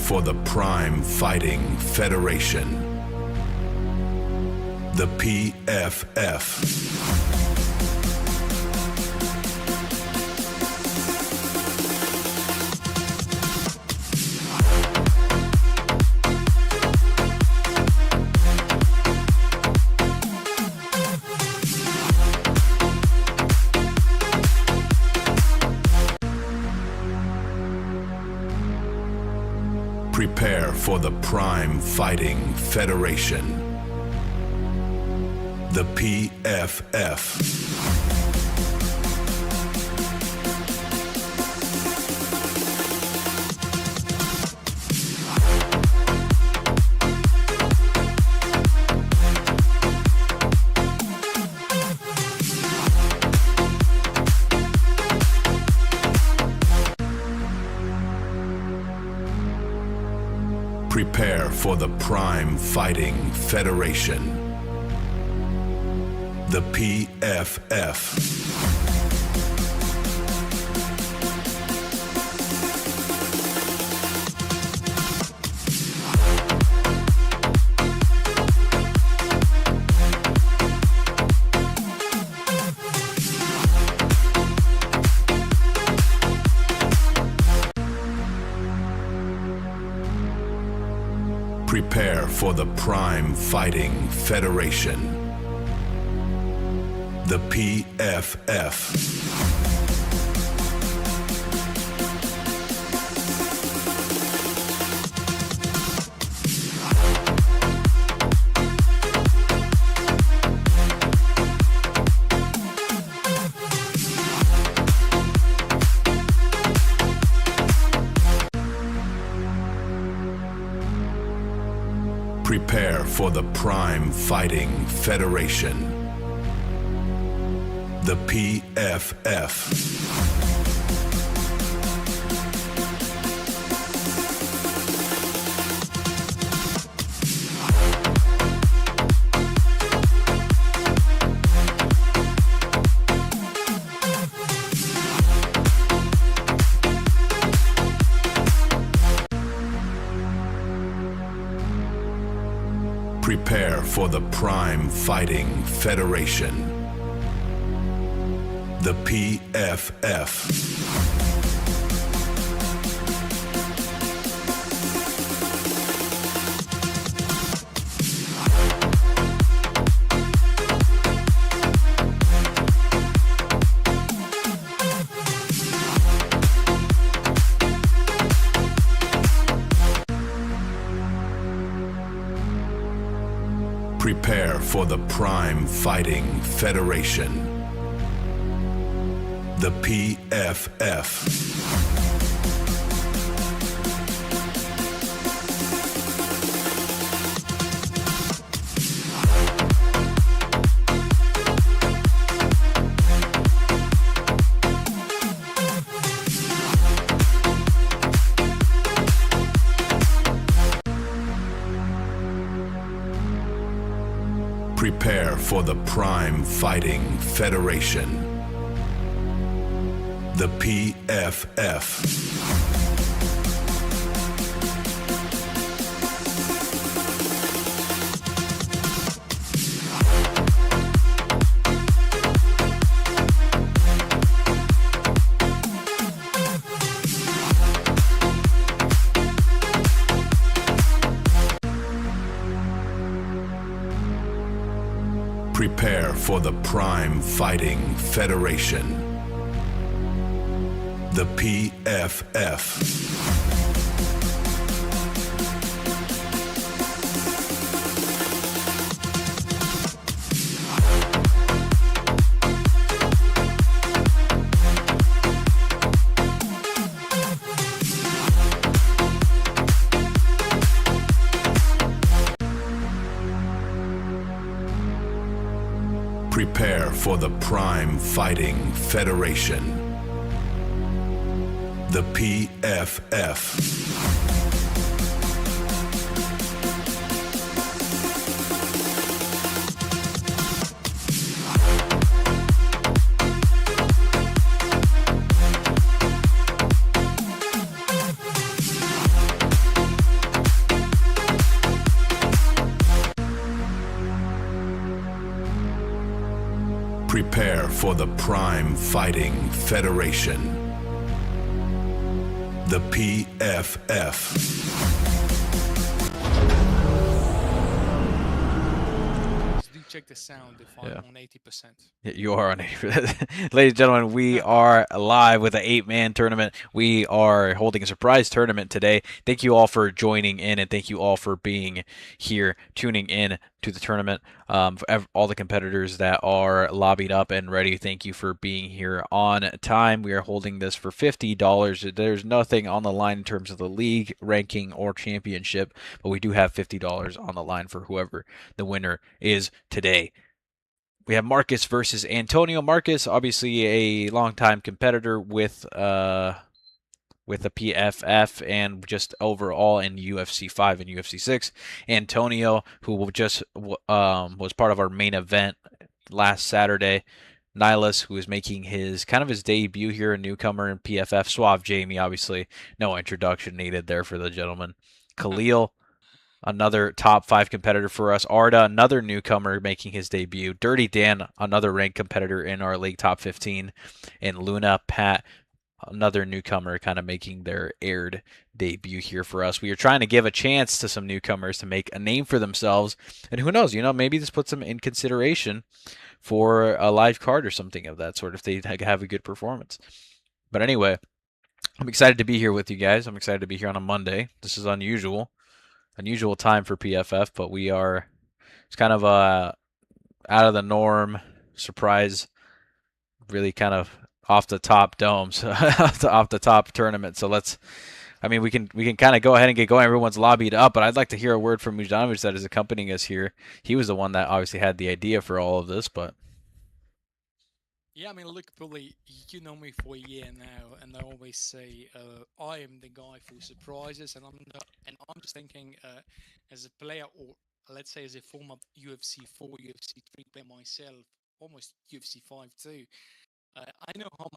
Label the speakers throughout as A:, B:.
A: for the Prime Fighting Federation, the PFF. Prepare for the Prime Fighting Federation, the PFF. Prepare for the Prime Fighting Federation, the PFF. Prepare for the Prime Fighting Federation, the PFF. Prepare for the Prime Fighting Federation, the PFF. Prepare for the Prime Fighting Federation, the PFF. Prepare for the Prime Fighting Federation, the PFF. Prepare for the Prime Fighting Federation, the PFF. Prepare for the Prime Fighting Federation, the PFF. Prepare for the Prime Fighting Federation, the PFF. Prepare for the Prime Fighting Federation. The PFF.
B: Do check the sound if I'm on 80%.
C: You are on 80%. Ladies and gentlemen, we are live with an 8-man tournament. We are holding a surprise tournament today. Thank you all for joining in, and thank you all for being here, tuning in to the tournament. For all the competitors that are lobbied up and ready, thank you for being here on time. We are holding this for $50. There's nothing on the line in terms of the league, ranking, or championship, but we do have $50 on the line for whoever the winner is today. We have Marcus versus Antonio. Marcus, obviously a longtime competitor with the PFF and just overall in UFC 5 and UFC 6. Antonio, who just was part of our main event last Saturday. Nihilus, who is making his debut here, a newcomer in PFF. Suave Jamie, obviously no introduction needed there for the gentleman. Khalil, another top 5 competitor for us. Arda, another newcomer making his debut. DirtyDan, another ranked competitor in our league, top 15. And Luna, Pat, another newcomer kind of making their aired debut here for us. We are trying to give a chance to some newcomers to make a name for themselves. And who knows, maybe this puts them in consideration for a live card or something of that sort if they have a good performance. But anyway, I'm excited to be here with you guys. I'm excited to be here on a Monday. This is unusual time for PFF, but it's kind of a out of the norm surprise, really kind of off the top domes, off the top tournament. So we can kind of go ahead and get going. Everyone's lobbied up, but I'd like to hear a word from Mujanovic that is accompanying us here. He was the one that obviously had the idea for all of this, but.
B: Yeah, look, Billy, you know me for a year now, and I always say I am the guy for surprises, and I'm just thinking as a player, or let's say as a former UFC 4, UFC 3 player myself, almost UFC 5 too. I know how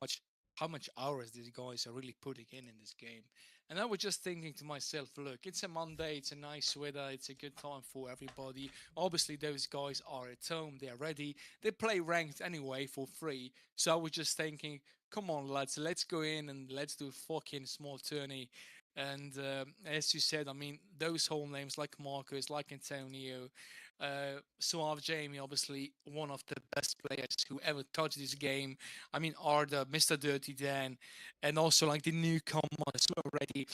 B: much hours these guys are really putting in this game. And I was just thinking to myself, look, it's a Monday, it's a nice weather, it's a good time for everybody. Obviously, those guys are at home, they're ready. They play ranked anyway for free. So I was just thinking, come on, lads, let's go in and let's do a fucking small tourney. And as you said, those whole names like Marcus, like Antonio, Suave Jamie, obviously one of the best players who ever touched this game. Arda, Mr.Dirty Dan, and also like the newcomers who are ready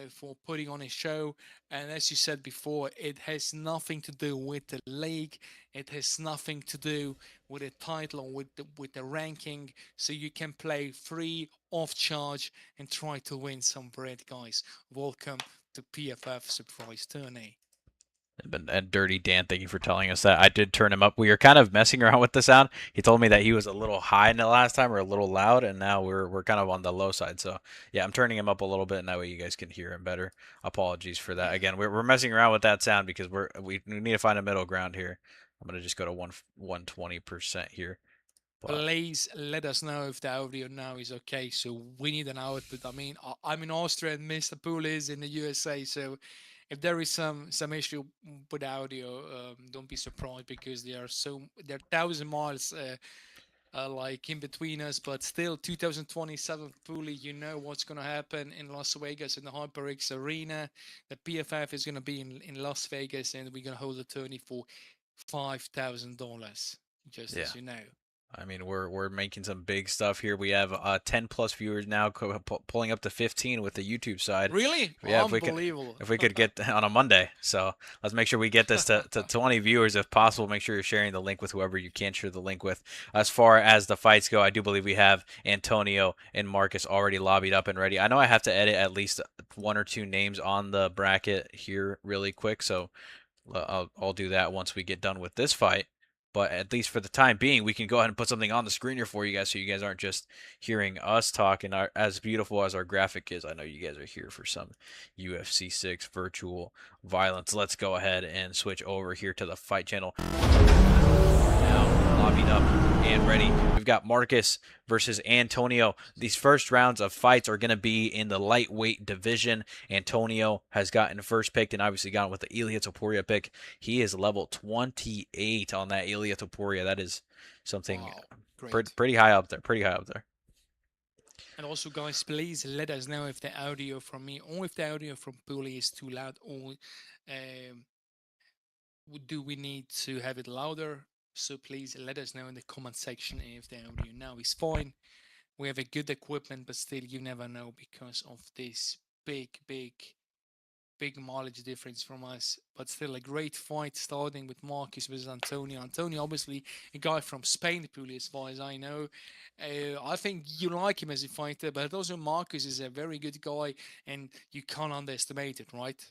B: for putting on a show. And as you said before, it has nothing to do with the league. It has nothing to do with a title or with the ranking. So you can play free, off charge, and try to win some bread, guys. Welcome to PFF Surprise Tourney.
C: And DirtyDan, thank you for telling us that. I did turn him up. We were kind of messing around with the sound. He told me that he was a little high in the last time or a little loud, and now we're kind of on the low side. So yeah, I'm turning him up a little bit, and that way you guys can hear him better. Apologies for that. Again, we're messing around with that sound because we need to find a middle ground here. I'm gonna just go to 120% here.
B: Please let us know if the audio now is okay. So we need an output. I'm in Austria and Mr. Pool is in the USA. So if there is some issue with audio, don't be surprised because there are 1,000 miles like in between us. But still, 2027 Pooley, you know what's going to happen in Las Vegas in the HyperX Arena. The PFF is going to be in Las Vegas, and we're going to hold a tourney for $5,000. Just as you know.
C: We're making some big stuff here. We have 10 plus viewers now, pulling up to 15 with the YouTube side.
B: Really?
C: Yeah,
B: unbelievable.
C: If we could get on a Monday. So let's make sure we get this to 20 viewers if possible. Make sure you're sharing the link with whoever you can share the link with. As far as the fights go, I do believe we have Antonio and Marcus already lobbied up and ready. I know I have to edit at least 1 or 2 names on the bracket here really quick, so I'll do that once we get done with this fight. But at least for the time being, we can go ahead and put something on the screen here for you guys so you guys aren't just hearing us talk. And as beautiful as our graphic is, I know you guys are here for some UFC 6 virtual violence. Let's go ahead and switch over here to the fight channel. Now, lobbied up and ready. We've got Marcus versus Antonio. These first rounds of fights are going to be in the lightweight division. Antonio has gotten first picked and obviously gotten with the Ilia Topuria pick. He is level 28 on that Ilia Topuria. That is something pretty high up there. Pretty high up there.
B: And also, guys, please let us know if the audio from me or if the audio from Puli is too loud, or do we need to have it louder? So please let us know in the comment section if the audio now is fine. We have a good equipment, but still you never know because of this big mileage difference from us. But still a great fight starting with Marcus versus Antonio. Antonio, obviously a guy from Spain, Puli, as far as I know. I think you like him as a fighter, but also Marcus is a very good guy, and you can't underestimate it, right?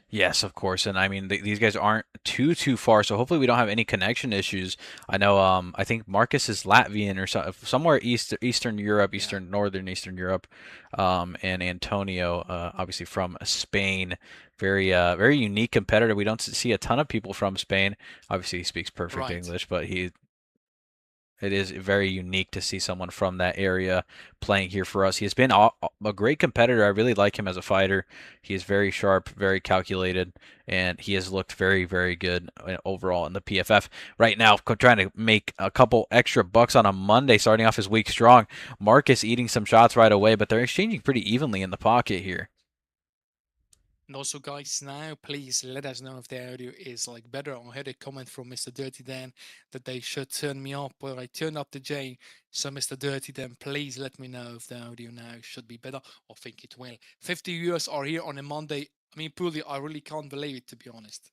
C: Yes, of course, and I mean these guys aren't too far, so hopefully we don't have any connection issues. I know, I think Marcus is Latvian or somewhere Eastern Europe, Northern Eastern Europe, and Antonio, obviously from Spain. Very unique competitor. We don't see a ton of people from Spain. Obviously, he speaks perfect English, but it is very unique to see someone from that area playing here for us. He has been a great competitor. I really like him as a fighter. He is very sharp, very calculated, and he has looked very good overall in the PFF. Right now, trying to make a couple extra bucks on a Monday, starting off his week strong. Marcus eating some shots right away, but they're exchanging pretty evenly in the pocket here.
B: And also, guys, now please let us know if the audio is like better. I had a comment from Mr. DirtyDan that they should turn me up, but I turned up the J. So, Mr. DirtyDan, please let me know if the audio now should be better. I think it will. 50 viewers are here on a Monday. I mean, Puli, I really can't believe it, to be honest.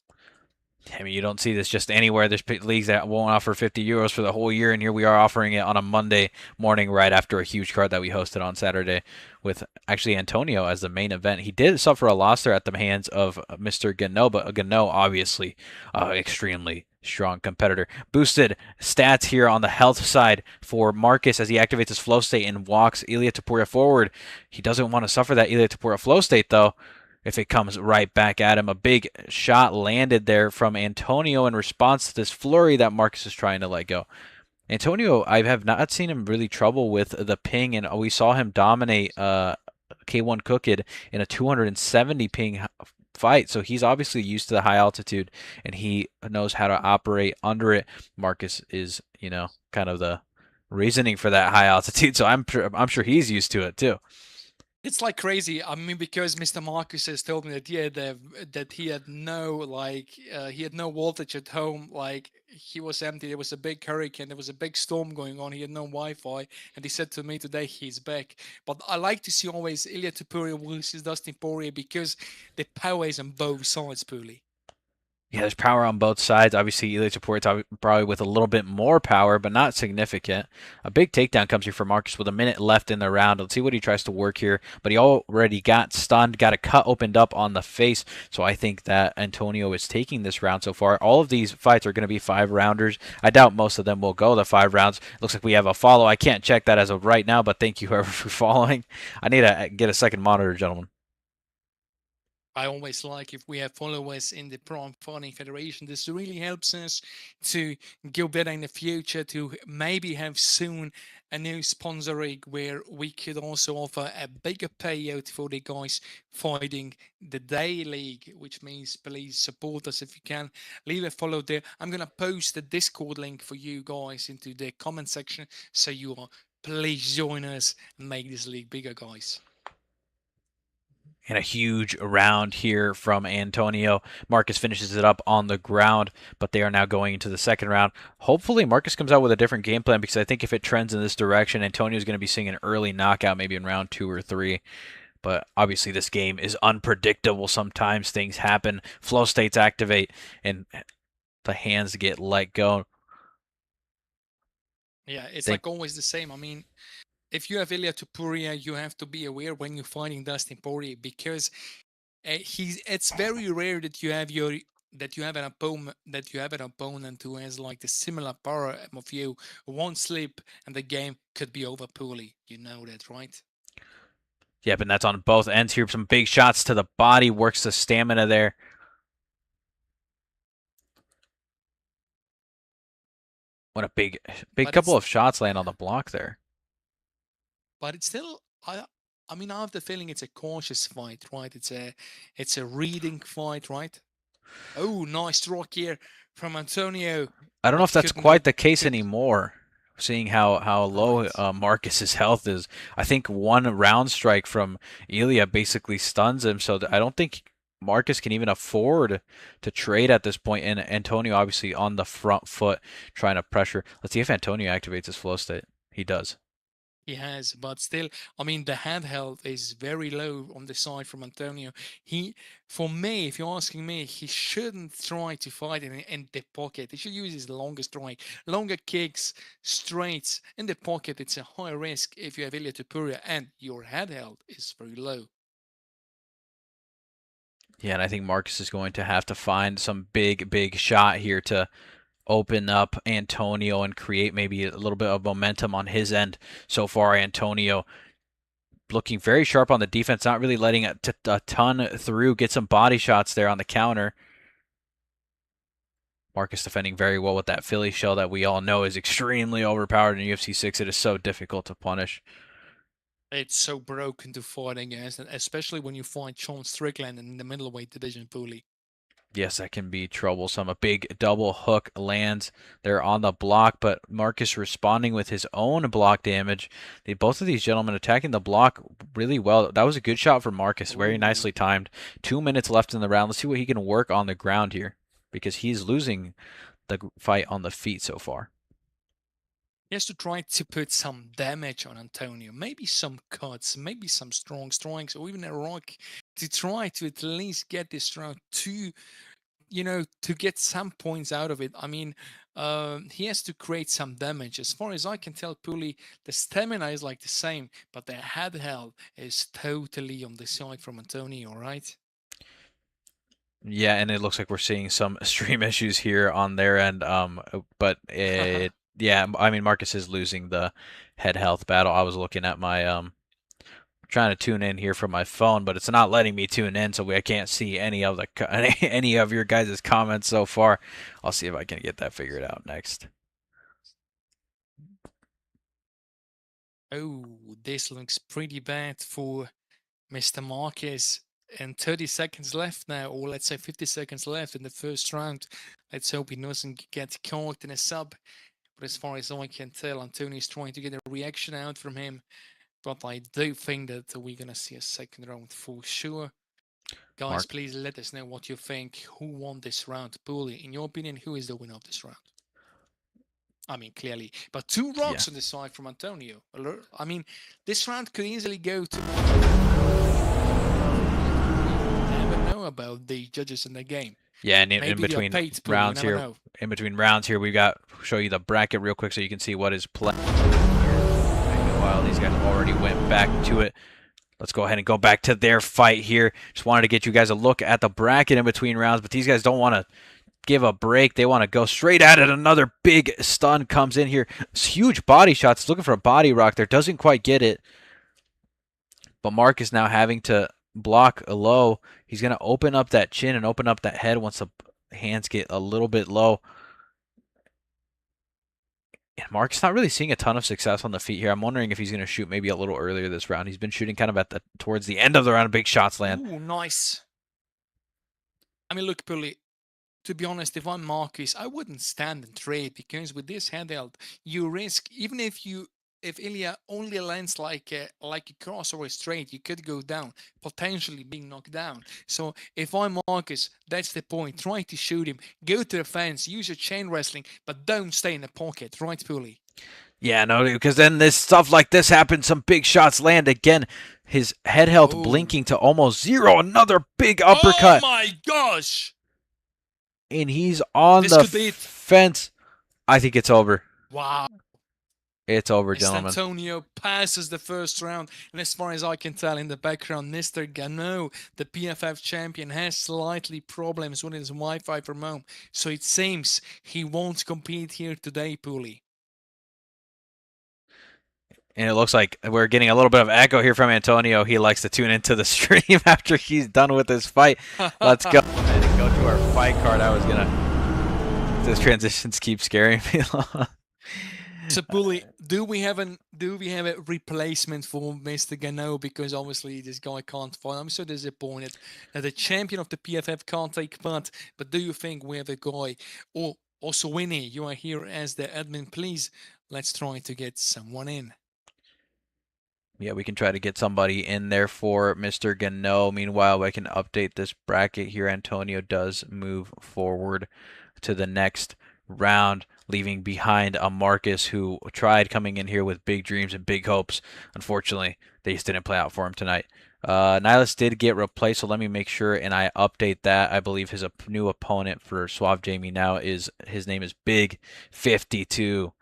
C: I mean, you don't see this just anywhere. There's leagues that won't offer 50 euros for the whole year, and here we are offering it on a Monday morning right after a huge card that we hosted on Saturday with actually Antonio as the main event. He did suffer a loss there at the hands of Mr.Gannoe, but Gannoe obviously extremely strong competitor. Boosted stats here on the health side for Marcus as he activates his flow state and walks Ilia Topuria forward. He doesn't want to suffer that Ilia Topuria flow state, though, if it comes right back at him. A big shot landed there from Antonio in response to this flurry that Marcus is trying to let go. Antonio, I have not seen him really trouble with the ping, and we saw him dominate K1 Cooked in a 270 ping fight, so he's obviously used to the high altitude, and he knows how to operate under it. Marcus is, kind of the reasoning for that high altitude, so I'm sure he's used to it too.
B: It's like crazy. I mean, because Mr. Marcus has told me that that he had no voltage at home. Like he was empty. There was a big hurricane. There was a big storm going on. He had no Wi-Fi, and he said to me today he's back. But I like to see always Ilia Topuria versus Dustin Poirier because the power is on both sides, Puli.
C: Yeah, there's power on both sides. Obviously, Ilia Topuria probably with a little bit more power, but not significant. A big takedown comes here for Marcus with a minute left in the round. Let's see what he tries to work here. But he already got stunned, got a cut opened up on the face. So I think that Antonio is taking this round so far. All of these fights are going to be 5-rounders. I doubt most of them will go the 5 rounds. Looks like we have a follow. I can't check that as of right now, but thank you whoever for following. I need to get a second monitor, gentlemen.
B: I always like if we have followers in the Prime Fighting Federation. This really helps us to go better in the future, to maybe have soon a new sponsoring where we could also offer a bigger payout for the guys fighting the day league, which means please support us if you can. Leave a follow there. I'm going to post the Discord link for you guys into the comment section, so you are please join us and make this league bigger, guys.
C: And a huge round here from Antonio. Marcus finishes it up on the ground, but they are now going into the second round. Hopefully, Marcus comes out with a different game plan, because I think if it trends in this direction, Antonio is going to be seeing an early knockout, maybe in round 2 or 3. But obviously, this game is unpredictable. Sometimes things happen. Flow states activate, and the hands get let go.
B: Yeah, it's like always the same. I mean, if you have Ilia Topuria, you have to be aware when you're fighting Dustin Poirier, because it's very rare that you have an opponent who has like the similar power of you. One slip and the game could be over, Poorly. You know that, right?
C: Yep, and that's on both ends here. Some big shots to the body, works the stamina there. What a big
B: But
C: couple
B: it's
C: of shots land on the block there.
B: but it's still I mean I have the feeling it's a cautious fight, right? It's a reading fight, right? Oh, nice rock here from Antonio,
C: I don't know
B: but
C: if that's
B: couldn't go.
C: quite the case
B: Could
C: anymore, seeing how low
B: right.
C: Marcus's health is. I think one round strike from Ilya basically stuns him, so I don't think Marcus can even afford to trade at this point. And Antonio obviously on the front foot trying to pressure. Let's see if Antonio activates his flow state. He does.
B: He has, but still, I mean, the handheld is very low on the side from Antonio. For me, if you're asking me, he shouldn't try to fight in the pocket. He should use his longer strike, longer kicks, straights in the pocket. It's a high risk if you have Ilya Topuria and your handheld is very low.
C: Yeah, and I think Marcus is going to have to find some big shot here to open up Antonio and create maybe a little bit of momentum on his end. So far, Antonio looking very sharp on the defense, not really letting a ton through, get some body shots there on the counter. Marcus defending very well with that Philly shell that we all know is extremely overpowered in UFC 6. It is so difficult to punish.
B: It's so broken to fight against, and especially when you fight Sean Strickland in the middleweight division, Pooley.
C: Yes, that can be troublesome. A big double hook lands there on the block, but Marcus responding with his own block damage. Both of these gentlemen attacking the block really well. That was a good shot for Marcus, very nicely timed. 2 minutes left in the round. Let's see what he can work on the ground here, because he's losing the fight on the feet so far.
B: He has to try to put some damage on Antonio, maybe some cuts, maybe some strong strikes, or even a rock to try to at least get this round to, to get some points out of it. I mean, he has to create some damage. As far as I can tell, Pooley, the stamina is like the same, but the handheld is totally on the side from Antonio, right?
C: Yeah, and it looks like we're seeing some stream issues here on their end. But yeah, I mean Marcus is losing the head health battle. I was looking at my trying to tune in here from my phone, but it's not letting me tune in, so I can't see any of any of your guys' comments so far. I'll see if I can get that figured out next.
B: Oh, this looks pretty bad for Mr. Marquez. And 30 seconds left now, or let's say 50 seconds left in the first round. Let's hope he doesn't get caught in a sub. But as far as I can tell, Antonio's trying to get a reaction out from him. But I do think that we're going to see a second round for sure. Guys, please let us know what you think. Who won this round? Pooley, in your opinion, who is the winner of this round? I mean, clearly. But 2 rocks on the side from Antonio. I mean, this round could easily go to... Never know about the judges in the game.
C: Yeah, and in between rounds here, we got show you the bracket real quick so you can see what is playing. Meanwhile, these guys already went back to it. Let's go ahead and go back to their fight here. Just wanted to get you guys a look at the bracket in between rounds, but these guys don't want to give a break. They want to go straight at it. Another big stun comes in here. Huge body shots. Looking for a body rock there. Doesn't quite get it. But Mark is now having to block low. He's going to open up that chin and open up that head once the hands get a little bit low. And Mark's not really seeing a ton of success on the feet here. I'm wondering if he's going to shoot maybe a little earlier this round. He's been shooting kind of towards the end of the round. Big shots land.
B: Ooh, nice. I mean, look, Pully, to be honest, if I'm Marcus, I wouldn't stand and trade, because with this handheld, you risk, even if Ilya only lands like a cross or a straight, you could go down, potentially being knocked down. So if I'm Marcus, that's the point. Try to shoot him, go to the fence, use your chain wrestling, but don't stay in the pocket, right, Pooley?
C: Yeah, no, because then this stuff like this happens. Some big shots land again. His head health blinking to almost zero. Another big uppercut.
B: Oh my gosh!
C: And he's on the fence. I think it's over.
B: Wow.
C: It's over, gentlemen.
B: Antonio passes the first round, and as far as I can tell in the background, Mr.Gannoe, the PFF champion, has slightly problems with his Wi-Fi from home, so it seems he won't compete here today, Pooley.
C: And it looks like we're getting a little bit of echo here from Antonio. He likes to tune into the stream after he's done with his fight. Let's go ahead and go to our fight card. These transitions keep scaring me.
B: So, Bully, do we have a replacement for Mr. Gannoe? Because obviously this guy can't fight. I'm so disappointed that the champion of the PFF can't take part. But do you think we have a guy? Or also, Winnie, you are here as the admin. Please, let's try to get someone in.
C: Yeah, we can try to get somebody in there for Mr. Gannoe. Meanwhile, I can update this bracket here. Antonio does move forward to the next round, leaving behind a Marcus who tried coming in here with big dreams and big hopes. Unfortunately, they just didn't play out for him tonight. Nihilus did get replaced, so let me make sure and I update that. I believe his new opponent for Suave Jamie now is, his name is Big 52.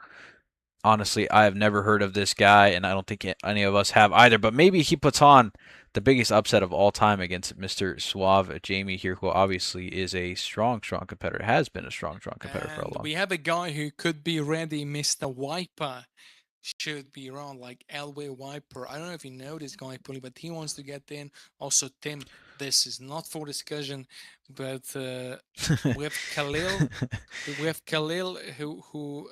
C: Honestly, I have never heard of this guy, and I don't think any of us have either. But maybe he puts on the biggest upset of all time against Mr. Suave Jamie here, who obviously is a strong competitor, has been a strong competitor for a long time.
B: We have a guy who could be ready, Mr. Wiper. Should be around like Elway Wiper. I don't know if you know this guy, Pully, but he wants to get in. Also, Tim, this is not for discussion, but we have Khalil. We have Khalil who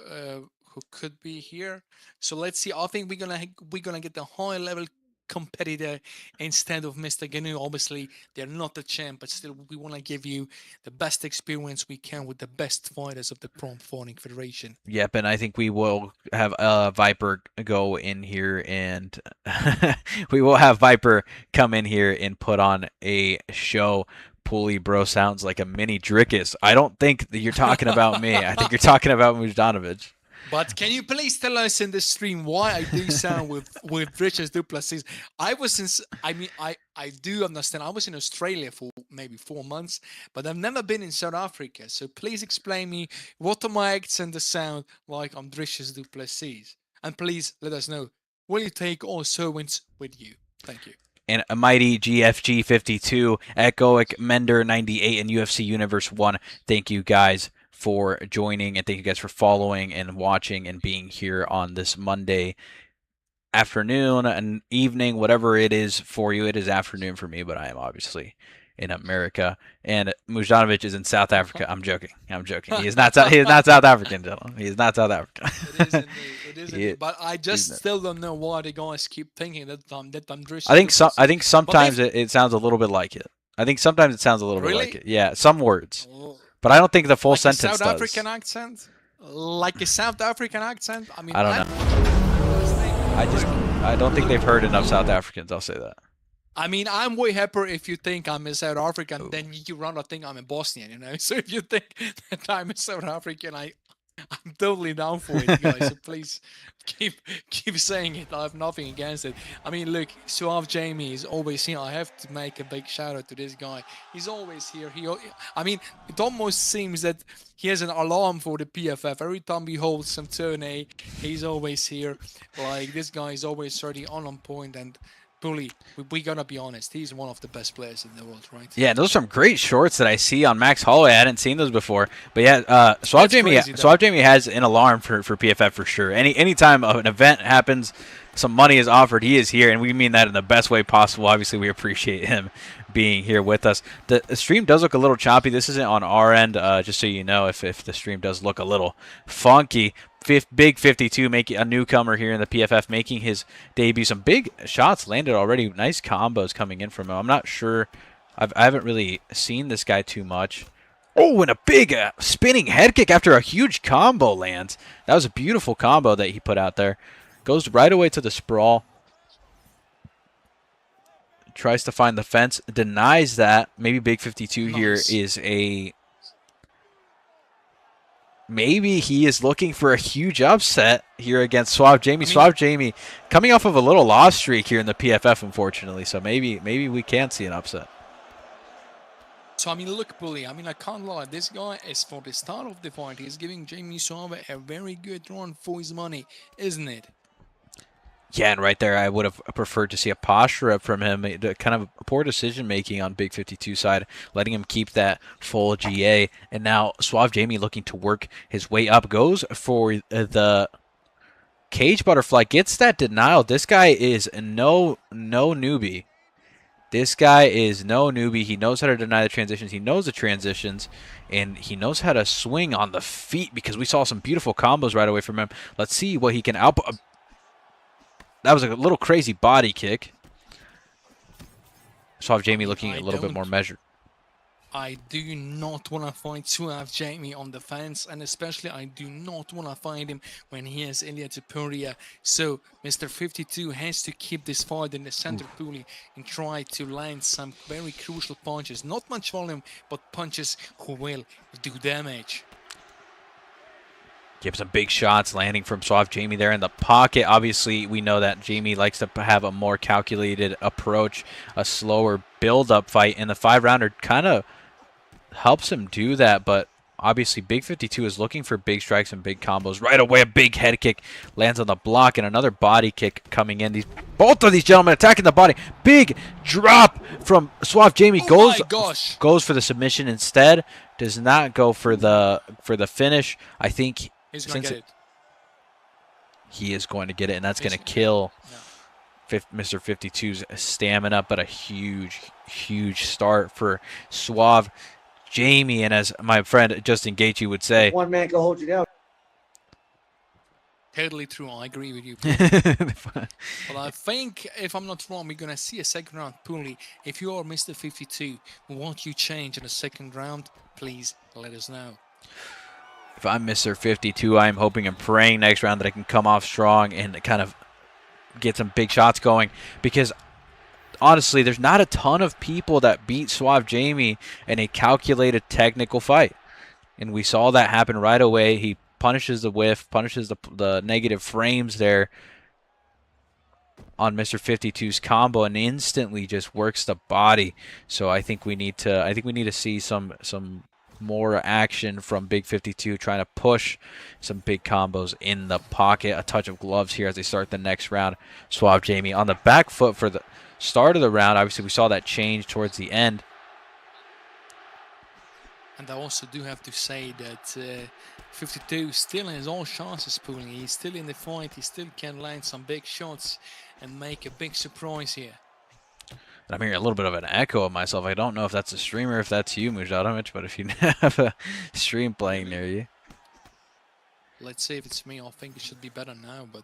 B: could be here. So let's see. I think we're gonna get the high level competitor instead of Mr. Gannoe. Obviously, they're not the champ, but still, we want to give you the best experience we can with the best fighters of the Pro Fighting Federation.
C: Yep, and I think we will have Viper go in here, and we will have Viper come in here and put on a show. Pulley, bro, sounds like a mini Drickus. I don't think that you're talking about me. I think you're talking about Mujdanovich.
B: But can you please tell us in the stream why I do sound with Richard Duplessis? I do understand. I was in Australia for maybe 4 months, but I've never been in South Africa. So please explain me what are my accent the sound like on Richard Duplessis? And please let us know, will you take all servants with you? Thank you.
C: And a mighty GFG 52, Echoic Mender 98, and UFC Universe 1. Thank you guys for joining, and thank you guys for following and watching and being here on this Monday afternoon and evening, whatever it is for you. It is afternoon for me, but I am obviously in America, and Mujdanovich is in South Africa. I'm joking. He is not South African, gentlemen. He is not South African.
B: It is indeed. It is indeed. But I just still don't know why the guys keep thinking that I'm Drickus.
C: I think sometimes it sounds a little bit like it. I think sometimes it sounds a little bit like it. Yeah, some words. But I don't think the full
B: like
C: sentence
B: a South
C: does.
B: African accent? Like a South African accent? I mean,
C: I don't know. I don't think they've heard enough South Africans. I'll say that.
B: I mean, I'm way happier if you think I'm a South African than you rather think I'm a Bosnian, you know? So if you think that I'm a South African, I'm totally down for it, guys. So please keep saying it. I have nothing against it. I mean, look, Suave Jamie is always here. I have to make a big shout out to this guy. He's always here. I mean, it almost seems that he has an alarm for the PFF. Every time we hold some Tourney, he's always here. Like, this guy is always 30 on point, and Bully, we gotta be honest, he's one of the best players in the world, right?
C: Yeah, those are some great shorts that I see on Max Holloway. I hadn't seen those before. But yeah, Suave Jamie has an alarm for PFF for sure. Anytime an event happens, some money is offered, he is here, and we mean that in the best way possible. Obviously, we appreciate him being here with us. The stream does look a little choppy. This isn't on our end, just so you know, if the stream does look a little funky. Big 52, making a newcomer here in the PFF, making his debut. Some big shots landed already. Nice combos coming in from him. I'm not sure. I haven't really seen this guy too much. Oh, and a big spinning head kick after a huge combo lands. That was a beautiful combo that he put out there. Goes right away to the sprawl. Tries to find the fence. Denies that. Maybe Big 52 here is a... Maybe he is looking for a huge upset here against Suave Jamie. Suave Jamie coming off of a little loss streak here in the PFF, unfortunately. So maybe we can see an upset.
B: So, I mean, look, Bully, I mean, I can't lie. This guy is, for the start of the fight, he's giving Jamie Suave a very good run for his money, isn't it?
C: Yeah, and right there, I would have preferred to see a posture up from him. Kind of poor decision-making on Big 52 side, letting him keep that full GA. And now Suave Jamie looking to work his way up. Goes for the cage butterfly. Gets that denial. This guy is no newbie. This guy is no newbie. He knows how to deny the transitions. He knows the transitions, and he knows how to swing on the feet because we saw some beautiful combos right away from him. Let's see what he can out. That was a little crazy body kick. Suave Jamie looking a little bit more measured.
B: I do not want to fight Suave Jamie on the fence, and especially I do not want to fight him when he has Ilya Topuria. So Mr. 52 has to keep this fight in the center pulley and try to land some very crucial punches. Not much volume, but punches who will do damage.
C: Give some big shots landing from Suave Jamie there in the pocket. Obviously, we know that Jamie likes to have a more calculated approach, a slower build-up fight, and the 5-rounder kind of helps him do that, but obviously Big 52 is looking for big strikes and big combos. Right away, a big head kick lands on the block, and another body kick coming in. Both of these gentlemen attacking the body. Big drop from Suave Jamie. Goes for the submission instead. Does not go for the finish. I think
B: he's going to get it.
C: He is going to get it, and that's going to kill Mr. 52's stamina, but a huge start for Suave Jamie, and as my friend Justin Gaethje would say,
D: one man can hold you down.
B: Totally true. I agree with you. Well, I think, if I'm not wrong, we're going to see a second round pulley. If you are Mr. 52, what you change in the second round, please let us know.
C: If I'm Mr. 52, I'm hoping and praying next round that I can come off strong and kind of get some big shots going, because honestly, there's not a ton of people that beat Suave Jamie in a calculated technical fight. And we saw that happen right away. He punishes the whiff, punishes the negative frames there on Mr. 52's combo, and instantly just works the body. So I think we need to see some more action from Big 52, trying to push some big combos in the pocket. A touch of gloves here as they start the next round. Suave Jamie on the back foot for the start of the round. Obviously, we saw that change towards the end.
B: And I also do have to say that 52 still has all chances pulling. He's still in the fight. He still can land some big shots and make a big surprise here.
C: And I'm hearing a little bit of an echo of myself. I don't know if that's a streamer, if that's you, Mujadovich, but if you have a stream playing near you.
B: Let's see if it's me. I think it should be better now, but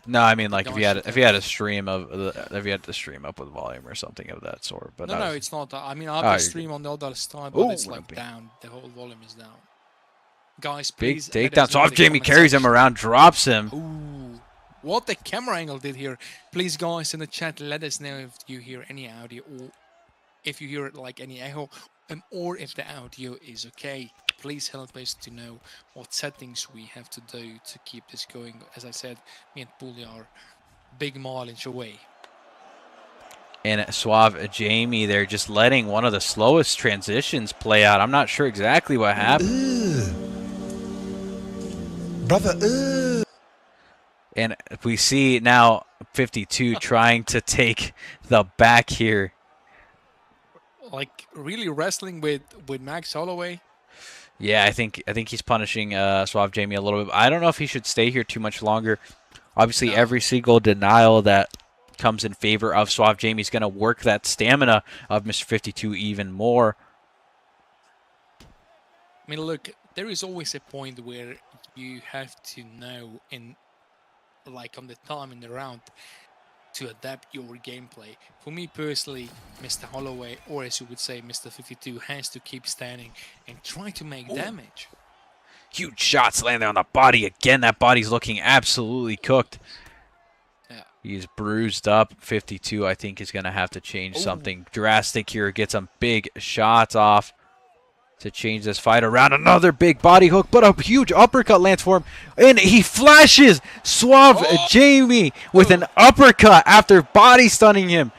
C: no, I mean, like if you had a stream up with volume or something of that sort. But
B: no, it's not. I mean, I have the stream on the other side, but it's like down. The whole volume is down. Guys, please.
C: Big takedown. Suave Jamie carries him around, drops him.
B: Ooh, what the camera angle did here. Please, guys, in the chat, let us know if you hear any audio or if you hear like any echo, or if the audio is okay. Please help us to know what settings we have to do to keep this going. As I said, me and Bully are big mileage away.
C: And Suave Jamie there just letting one of the slowest transitions play out. I'm not sure exactly what happened.
A: Brother,
C: And we see now 52 trying to take the back here.
B: Like really wrestling with Max Holloway.
C: Yeah, I think he's punishing Suave Jamie a little bit. I don't know if he should stay here too much longer. Obviously, every single denial that comes in favor of Suave Jamie is going to work that stamina of Mr. 52 even more.
B: I mean, look, there is always a point where you have to know, like on the time in the round, to adapt your gameplay. For me personally, Mr. Holloway, or as you would say, Mr. 52, has to keep standing and try to make damage.
C: Huge shots landing on the body again. That body's looking absolutely cooked.
B: Yeah.
C: He's bruised up. 52, I think, is going to have to change something drastic here. Get some big shots off to change this fight around. Another big body hook, but a huge uppercut lands for him. And he flashes Suave Jamie with an uppercut after body stunning him.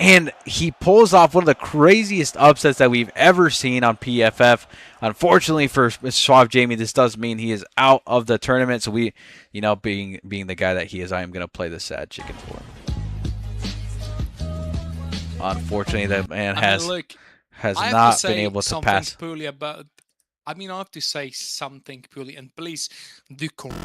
C: And he pulls off one of the craziest upsets that we've ever seen on PFF. Unfortunately for Suave Jamie, this does mean he is out of the tournament. So we, you know, being the guy that he is, I am going to play the sad chicken for him. Unfortunately, that man has not been able to pass.
B: Purely about, I mean, I have to say something purely, and please do correct.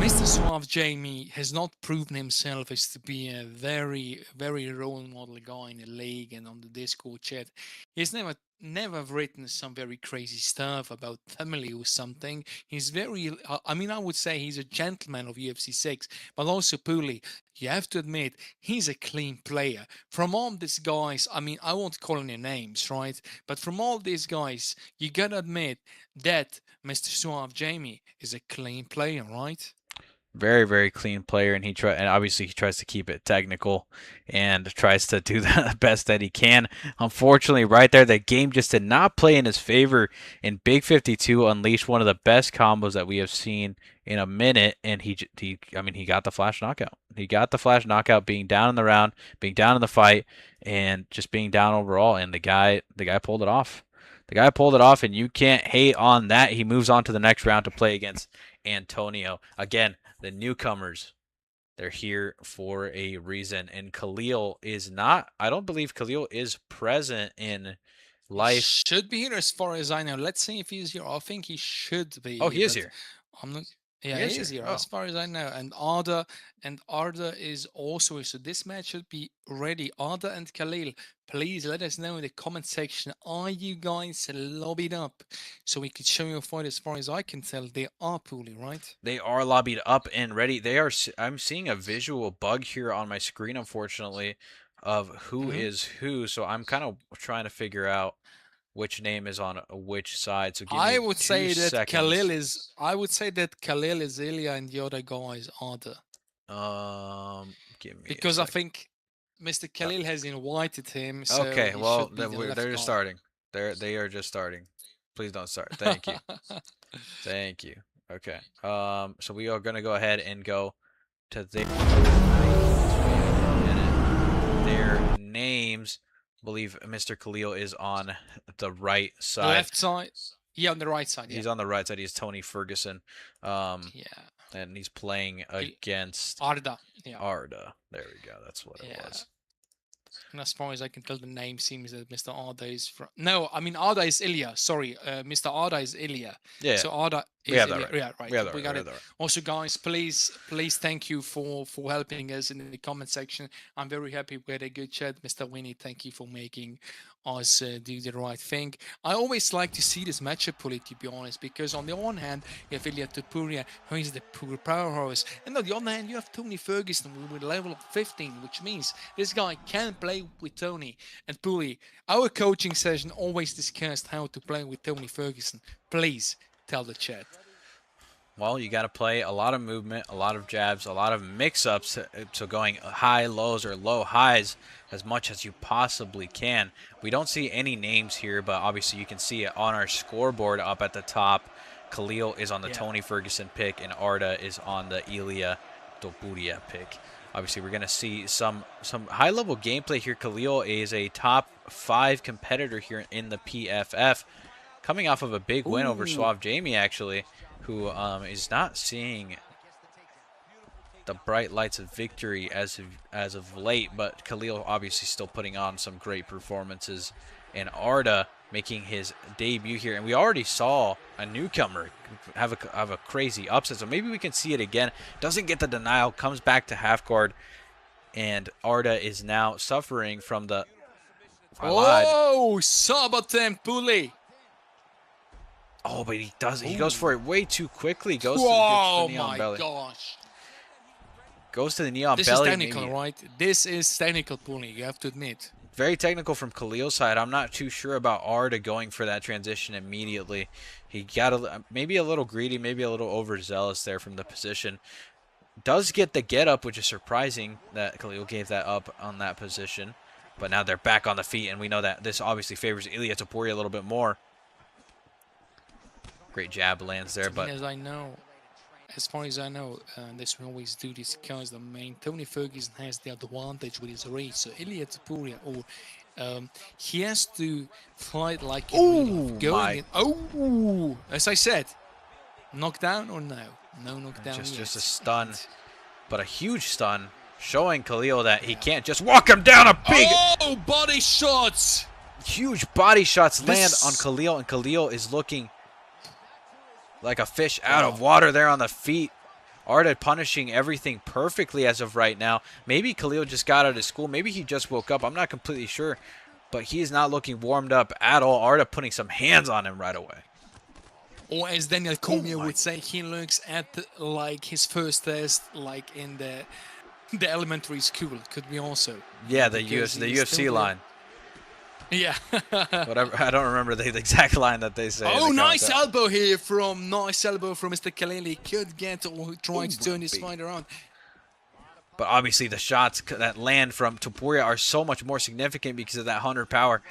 B: Mr. Suave Jamie has not proven himself as to be a very, very role model guy in the league and on the Discord chat. He's never written some very crazy stuff about family or something. He's very, I mean, I would say he's a gentleman of UFC 6, but also Pooley, you have to admit, he's a clean player. From all these guys, I mean, I won't call any names, right? But from all these guys, you gotta admit that Mr. Suave Jamie is a clean player, right?
C: Very, very clean player, and and obviously he tries to keep it technical and tries to do the best that he can. Unfortunately, right there, the game just did not play in his favor, and Big 52 unleashed one of the best combos that we have seen in a minute, and he got the flash knockout. He got the flash knockout, being down in the round, being down in the fight, and just being down overall. And the guy pulled it off. The guy pulled it off, and you can't hate on that. He moves on to the next round to play against Antonio. Again, the newcomers, they're here for a reason. And Khalil is not, I don't believe Khalil is present in life.
B: Should be here as far as I know. Let's see if he's here. I think he should be.
C: Oh, he is here.
B: I'm not. Yeah, he is here, as far as I know. And Arda is also here. So this match should be ready. Arda and Khalil, please let us know in the comment section. Are you guys lobbied up? So we could show you a fight. As far as I can tell, they are Pooley, right?
C: They are lobbied up and ready. They are. I'm seeing a visual bug here on my screen, unfortunately, of who is who. So I'm kind of trying to figure out which name is on which side. So give me
B: I would say
C: 2
B: that
C: seconds.
B: Khalil is. I would say that Khalil is Ilya and the other guy is Arda.
C: Give me
B: because I think Mr. Khalil has invited him. So
C: okay,
B: he
C: well,
B: should be the
C: they're
B: left
C: just
B: guy.
C: starting. They are just starting. Please don't start. Thank you. Thank you. Okay. So we are gonna go ahead and go to their names. I believe Mr. Khalil is on the right side.
B: The left side. Yeah, on the right side. Yeah.
C: He's on the right side. He's Tony Ferguson.
B: Yeah.
C: And he's playing against
B: Arda. Yeah.
C: Arda. There we go. That's what it was.
B: And as far as I can tell, the name seems that Mr. Arda is from. No, I mean Arda is Ilya. Sorry, Mr. Arda is Ilya.
C: Yeah.
B: So Arda is
C: Ilya.
B: Right. Yeah, right.
C: We got it.
B: Also, guys, please thank you for helping us in the comment section. I'm very happy we had a good chat, Mr. Winnie. Thank you for making us do the right thing. I always like to see this matchup, Pulley, to be honest, because on the one hand, you have Ilya Topuria, who is the pure powerhouse, and on the other hand, you have Tony Ferguson with level of 15, which means this guy can play with Tony. And Pulley, our coaching session always discussed how to play with Tony Ferguson. Please tell the chat.
C: Well, you got to play a lot of movement, a lot of jabs, a lot of mix-ups, so going high lows or low highs as much as you possibly can. We don't see any names here, but obviously you can see it on our scoreboard up at the top. Khalil is on the Tony Ferguson pick, and Arda is on the Ilya Topuria pick. Obviously, we're going to see some high-level gameplay here. Khalil is a top 5 competitor here in the PFF, coming off of a big win over Suave Jamie, actually, who is not seeing the bright lights of victory as of late, but Khalil obviously still putting on some great performances, and Arda making his debut here. And we already saw a newcomer have a crazy upset, so maybe we can see it again. Doesn't get the denial, comes back to half guard, and Arda is now suffering from the...
B: Oh, Sabatem Pulley.
C: Oh, but he does. He goes for it way too quickly. Goes
B: to
C: the neon belly.
B: Oh my gosh!
C: Goes to the neon belly.
B: This is technical, right? This is technical, Puni. You have to admit.
C: Very technical from Khalil's side. I'm not too sure about Arda going for that transition immediately. He got maybe a little greedy, maybe a little overzealous there from the position. Does get the get up, which is surprising that Khalil gave that up on that position. But now they're back on the feet, and we know that this obviously favors Ilya Topuria a little bit more. Great jab lands there, but
B: as far as I know, this will always do this because the main Tony Ferguson has the advantage with his reach. So Ilya Topuria, he has to fight like as I said, knockdown or no? No knockdown.
C: Just a stun, but a huge stun, showing Khalil that he can't just walk him down. A big
B: body shots.
C: Huge body shots land on Khalil, and Khalil is looking like a fish out of water there on the feet. Arda punishing everything perfectly as of right now. Maybe Khalil just got out of school. Maybe he just woke up. I'm not completely sure. But he is not looking warmed up at all. Arda putting some hands on him right away.
B: Or as Daniel Cormier would say, he looks at like his first test like in the elementary school. Could be also.
C: Yeah, the
B: Because he's
C: UFC
B: still
C: line.
B: Yeah.
C: Whatever. I don't remember the exact line that they say.
B: Oh, nice elbow here from Mr. Khalil. He could get or try to turn this fight around.
C: But obviously the shots that land from Topuria are so much more significant because of that 100 power.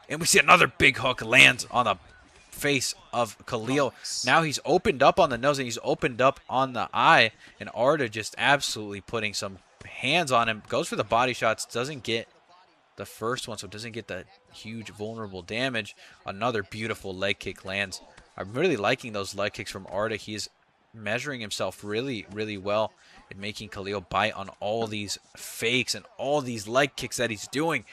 C: And we see another big hook lands on the face of Khalil.
B: Nice.
C: Now he's opened up on the nose and he's opened up on the eye. And Arda just absolutely putting some hands on him. Goes for the body shots. Doesn't get the first one, so doesn't get the huge vulnerable damage. Another beautiful leg kick lands. I'm really liking those leg kicks from Arda. He's measuring himself really, really well and making Khalil bite on all these fakes and all these leg kicks that he's doing.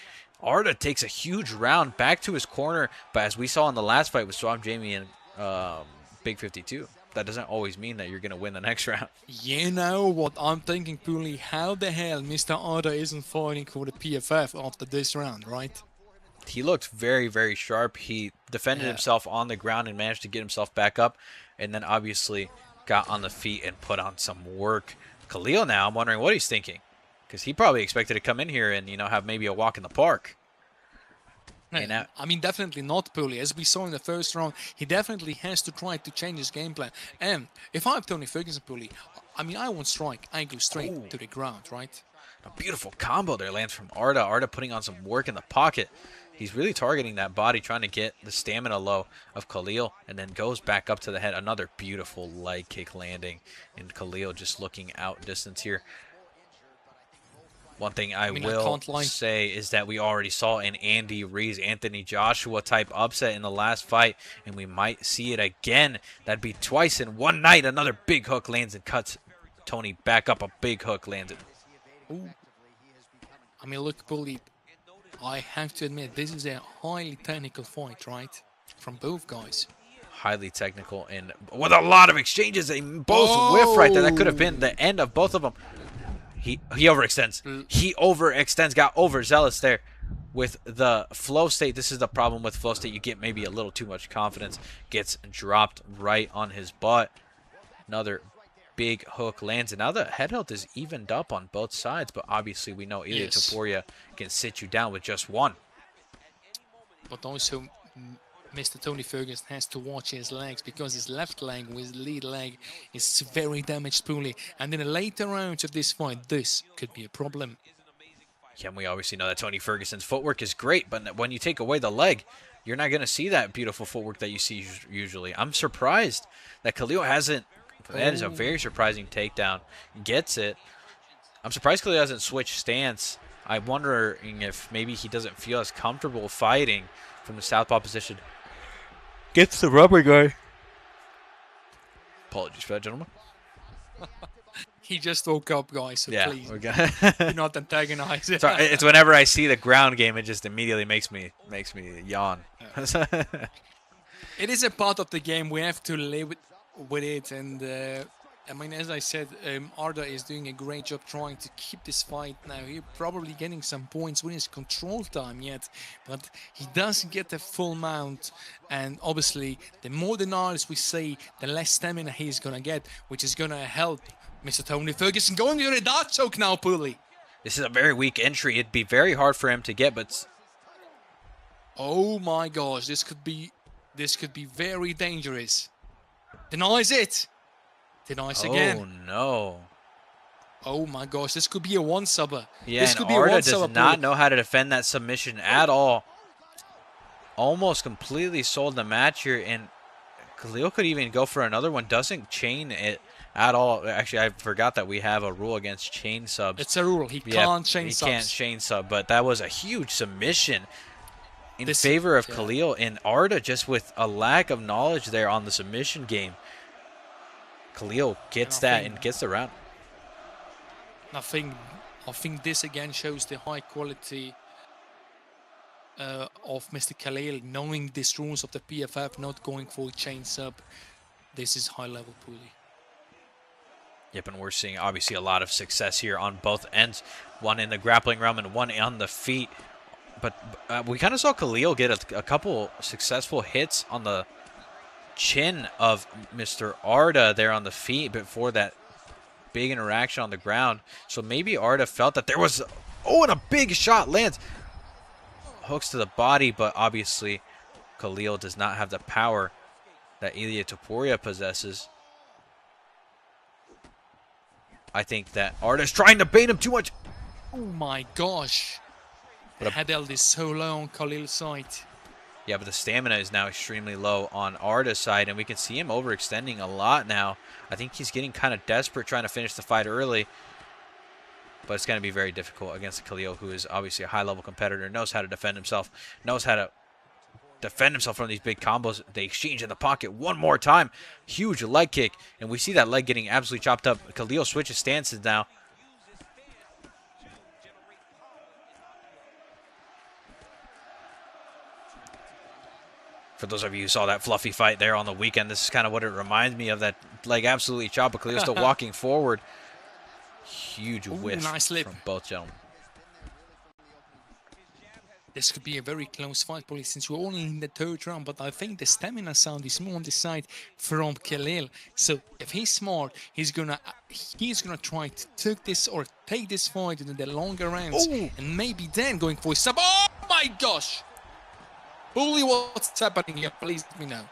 C: Arda takes a huge round back to his corner, but as we saw in the last fight with Suave Jamie and Big 52, that doesn't always mean that you're going to win the next round.
B: You know what I'm thinking, Pooley? How the hell Mr. Arda isn't fighting for the PFF after this round, right?
C: He looked very, very sharp. He defended himself on the ground and managed to get himself back up, and then obviously got on the feet and put on some work. Khalil now, I'm wondering what he's thinking, because he probably expected to come in here and, you know, have maybe a walk in the park.
B: I mean, definitely not Pooley. As we saw in the first round, he definitely has to try to change his game plan. And if I'm Tony Ferguson, Pooley, I mean, I won't strike. I go straight to the ground, right?
C: A beautiful combo there lands from Arda. Arda putting on some work in the pocket. He's really targeting that body, trying to get the stamina low of Khalil, and then goes back up to the head. Another beautiful leg kick landing, and Khalil just looking out distance here. One thing I will say is that we already saw an Andy Ruiz, Anthony Joshua type upset in the last fight, and we might see it again. That'd be twice in one night. Another big hook lands and cuts Tony back up. A big hook landed.
B: Ooh. I mean, look, Bully, I have to admit, this is a highly technical fight, right? From both guys.
C: Highly technical and with a lot of exchanges. They both whiff right there. That could have been the end of both of them. He overextends. He overextends. Got overzealous there with the flow state. This is the problem with flow state. You get maybe a little too much confidence. Gets dropped right on his butt. Another big hook lands. And now the head health is evened up on both sides. But obviously we know Ilia Topuria can sit you down with just one.
B: But also, Mr. Tony Ferguson has to watch his legs, because his left leg, his lead leg, is very damaged, Pooley. And in the later rounds of this fight, this could be a problem.
C: Yeah, and we obviously know that Tony Ferguson's footwork is great, but when you take away the leg, you're not going to see that beautiful footwork that you see usually. I'm surprised that Khalil hasn't. That is a very surprising takedown. Gets it. I'm surprised Khalil hasn't switched stance. I'm wondering if maybe he doesn't feel as comfortable fighting from the southpaw position. Gets the rubber guy. Apologies for that, gentlemen.
B: He just woke up, guys, so please
C: okay.
B: do not antagonize it.
C: Sorry, it's whenever I see the ground game, it just immediately makes me yawn.
B: It is a part of the game. We have to live with it. And I mean, as I said, Arda is doing a great job trying to keep this fight now. He's probably getting some points with his control time yet, but he doesn't get the full mount. And obviously, the more denials we see, the less stamina he's going to get, which is going to help Mr. Tony Ferguson going to the dark choke now, Pooley.
C: This is a very weak entry. It'd be very hard for him to get, but...
B: Oh my gosh, this could be very dangerous. Denies it. Denies again.
C: Oh no.
B: Oh my gosh, this could be a one-subber.
C: Yeah,
B: this
C: and
B: could be
C: Arda
B: a
C: does not know how to defend that submission at all. Almost completely sold the match here, and Khalil could even go for another one. Doesn't chain it at all. Actually, I forgot that we have a rule against chain subs.
B: It's a rule. He can't chain subs.
C: He can't chain sub, but that was a huge submission in favor of Khalil. And Arda, just with a lack of knowledge there on the submission game, Khalil gets that and gets the round.
B: I think this again shows the high quality of Mr. Khalil, knowing these rules of the PFF, not going for a chain sub. This is high level, Pooley.
C: Yep, and we're seeing obviously a lot of success here on both ends. One in the grappling realm and one on the feet. But we kind of saw Khalil get a couple successful hits on the chin of Mr. Arda there on the feet before that big interaction on the ground. So maybe Arda felt that there was... Oh, and a big shot lands. Hooks to the body, but obviously Khalil does not have the power that Ilia Topuria possesses. I think that Arda's trying to bait him too much.
B: Oh my gosh. The head held is so low on Khalil's side.
C: Yeah, but the stamina is now extremely low on Arda's side, and we can see him overextending a lot now. I think he's getting kind of desperate trying to finish the fight early. But it's going to be very difficult against Khalil, who is obviously a high-level competitor, knows how to defend himself, knows how to defend himself from these big combos. They exchange in the pocket one more time. Huge leg kick, and we see that leg getting absolutely chopped up. Khalil switches stances now. For those of you who saw that fluffy fight there on the weekend, this is kind of what it reminds me of. That leg absolutely chopped, but Khalil still walking forward. Huge whiff
B: nice lip
C: from both gentlemen.
B: This could be a very close fight, probably, since we're only in the third round. But I think the stamina sound is more on the side from Khalil. So if he's smart, he's gonna try to take this fight into the longer rounds, and maybe then going for a sub. Oh my gosh! Holy, what's happening here? Please let me know.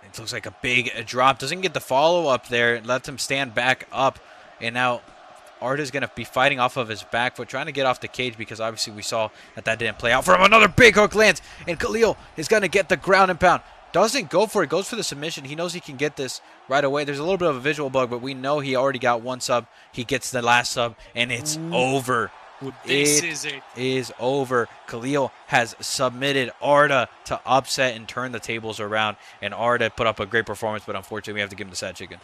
C: It looks like a big drop. Doesn't get the follow-up there. It lets him stand back up. And now Arda's going to be fighting off of his back foot, trying to get off the cage, because obviously we saw that didn't play out for him. Another big hook lands, and Khalil is going to get the ground and pound. Doesn't go for it. Goes for the submission. He knows he can get this right away. There's a little bit of a visual bug, but we know he already got one sub. He gets the last sub, and it's over. It is over. Khalil has submitted Arda to upset and turn the tables around. And Arda put up a great performance, but unfortunately we have to give him the sad chicken.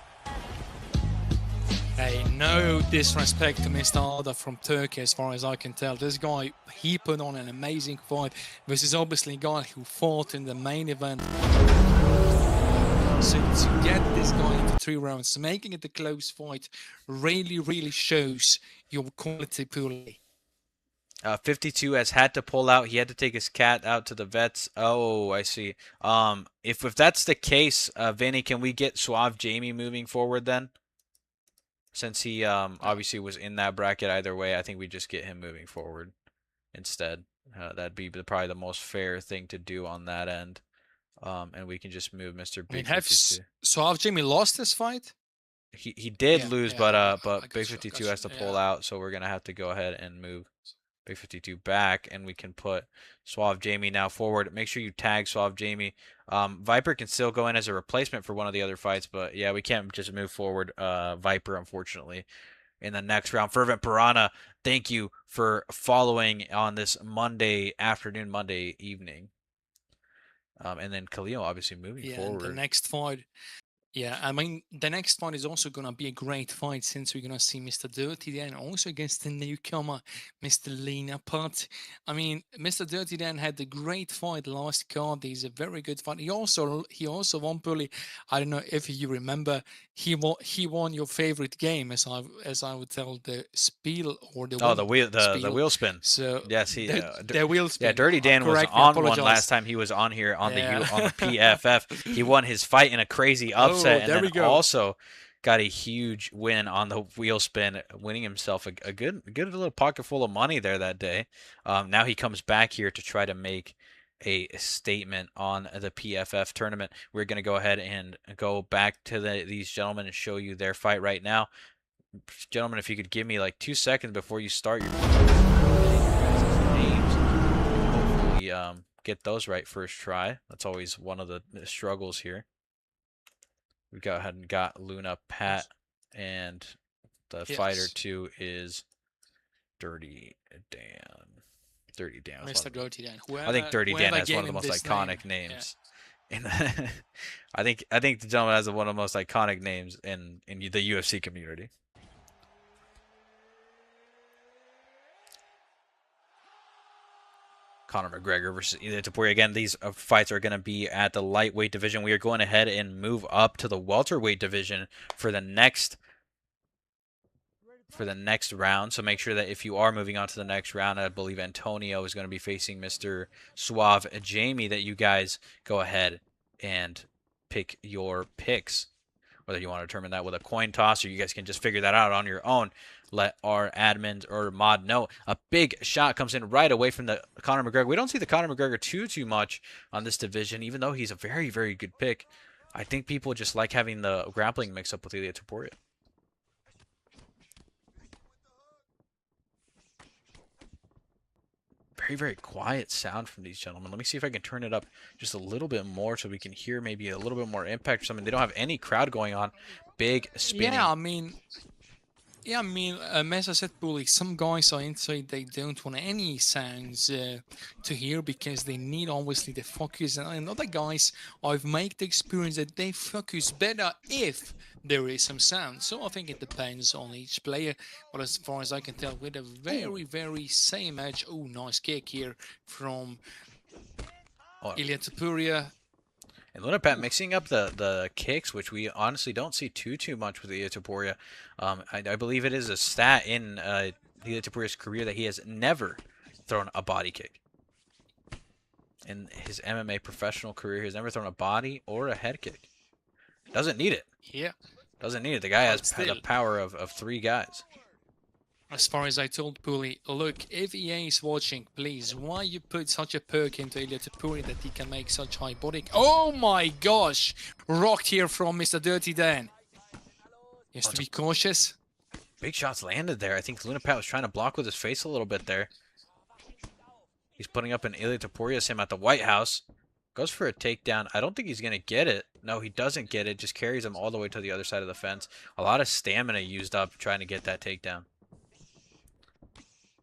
B: Hey, no disrespect to Mr. Arda from Turkey, as far as I can tell. This guy, he put on an amazing fight versus obviously a guy who fought in the main event. So to get this guy into 3 rounds, making it a close fight, really shows your quality poorly.
C: 52 has had to pull out. He had to take his cat out to the vets. Oh, I see. If that's the case, Vinny, can we get Suave Jamie moving forward then? Since he obviously was in that bracket either way, I think we just get him moving forward instead. That'd be probably the most fair thing to do on that end. And we can just move Mr. Big 52.
B: Suave Jamie lost this fight?
C: He did lose, but Big 52 has to pull out, so we're gonna have to go ahead and move Big 52 back, and we can put Suave Jamie now forward. Make sure you tag Suave Jamie. Viper can still go in as a replacement for one of the other fights, but yeah, we can't just move forward Viper, unfortunately, in the next round. Fervent Piranha, thank you for following on this Monday afternoon, Monday evening. And then Khalil obviously moving forward.
B: The next fight. Yeah, I mean, the next fight is also going to be a great fight, since we're going to see Mr. DirtyDan also against the newcomer, Mr. Lena Putt. I mean, Mr. DirtyDan had a great fight last card. He's a very good fight. He also won Bully. I don't know if you remember, he won your favorite game, as I would tell, the Spiel or the
C: the wheel spin.
B: So
C: yes,
B: the wheel spin.
C: Yeah, DirtyDan was on one last time he was on here on the PFF. He won his fight in a crazy upset. And then also got a huge win on the wheel spin, winning himself a good little pocket full of money there that day. Now he comes back here to try to make a statement on the PFF tournament. We're going to go ahead and go back to these gentlemen and show you their fight right now. Gentlemen, if you could give me like 2 seconds before you start your names. Hopefully get those right first try. That's always one of the struggles here. We go ahead and got Luna Pat, and the fighter 2 is DirtyDan. DirtyDan.
B: Mr. DirtyDan.
C: I think DirtyDan has one of the most iconic names. Yeah. I think the gentleman has one of the most iconic names in the UFC community. Conor McGregor versus Ilia Topuria. Again, these fights are going to be at the lightweight division. We are going ahead and move up to the welterweight division for the next round. So make sure that if you are moving on to the next round, I believe Antonio is going to be facing Mr. Suave Jamie, that you guys go ahead and pick your picks. Whether you want to determine that with a coin toss or you guys can just figure that out on your own, let our admins or mod know. A big shot comes in right away from the Conor McGregor. We don't see the Conor McGregor too much on this division, even though he's a very, very good pick. I think people just like having the grappling mix up with Ilia Topuria. Very, very quiet sound from these gentlemen. Let me see if I can turn it up just a little bit more so we can hear maybe a little bit more impact or something. They don't have any crowd going on. Big spinning.
B: Yeah, I mean, as I said, Bully, some guys are inside, they don't want any sounds to hear because they need, obviously, the focus. And other guys, I've made the experience that they focus better if there is some sound. So I think it depends on each player. But as far as I can tell, with a very, very same edge. Oh, nice kick here from Ilia Topuria.
C: And Lunapat mixing up the kicks, which we honestly don't see too much with Ilia Topuria. I believe it is a stat in Ilia Topuria's career that he has never thrown a body kick. In his MMA professional career, he has never thrown a body or a head kick. Doesn't need it.
B: Yeah.
C: Doesn't need it. The guy has the power of 3 guys.
B: As far as I told Puli, look, if EA is watching, please, why you put such a perk into Ilia Topuria that he can make such high body... Oh my gosh! Rocked here from Mr. DirtyDan. He has to be cautious.
C: Big shots landed there. I think Lunapat was trying to block with his face a little bit there. He's putting up an Ilia Topuria sim at the White House. Goes for a takedown. I don't think he's going to get it. No, he doesn't get it. Just carries him all the way to the other side of the fence. A lot of stamina used up trying to get that takedown.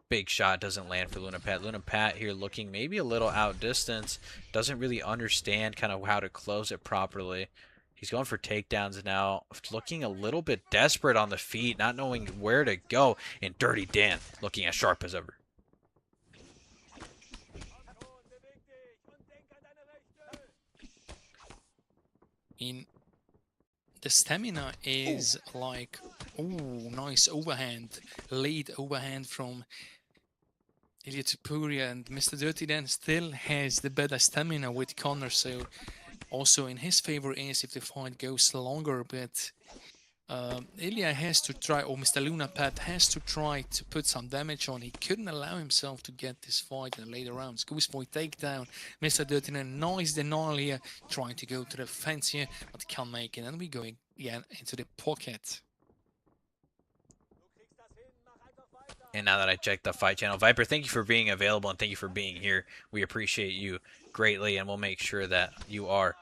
C: Big shot doesn't land for Lunapat. Lunapat here looking maybe a little outdistance. Doesn't really understand kind of how to close it properly. He's going for takedowns now. Looking a little bit desperate on the feet. Not knowing where to go. And DirtyDan looking as sharp as ever.
B: The stamina is like, oh, nice overhand, lead overhand from Ilia Topuria, and Mr. DirtyDan still has the better stamina with Conor, so also in his favor is if the fight goes longer, but Ilia has to try, or Mr. Lunapat has to try to put some damage on. He couldn't allow himself to get this fight in the later rounds. Goes for a takedown. Mr. DirtyDan, nice denial here, trying to go to the fence here, but can't make it. And we going again into the pocket.
C: And now that I checked the fight channel, Viper, thank you for being available and thank you for being here. We appreciate you greatly, and we'll make sure that you are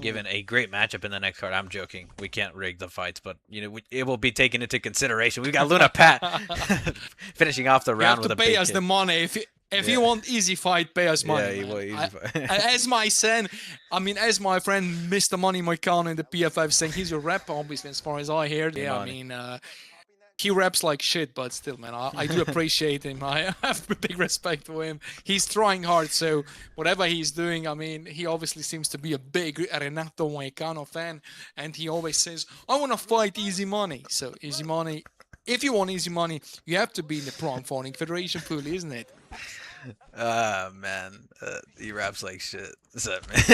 C: given a great matchup in the next card. I'm joking. We can't rig the fights, but you know it will be taken into consideration. We've got Lunapat finishing off the round with a big
B: You have to pay us
C: hit.
B: the money. If you want easy fight, pay us money.
C: Yeah,
B: as my son, I mean, as my friend Mr. Money Moicano in the PFF saying, he's your rep, obviously, as far as I heard. Yeah, I mean, he raps like shit, but still, man, I do appreciate him. I have a big respect for him. He's trying hard, so whatever he's doing, I mean, he obviously seems to be a big Renato Moicano fan, and he always says, I want to fight easy money. So, easy money, if you want easy money, you have to be in the Prime Fighting Federation pool, isn't it?
C: Man, he raps like shit. What's up, man?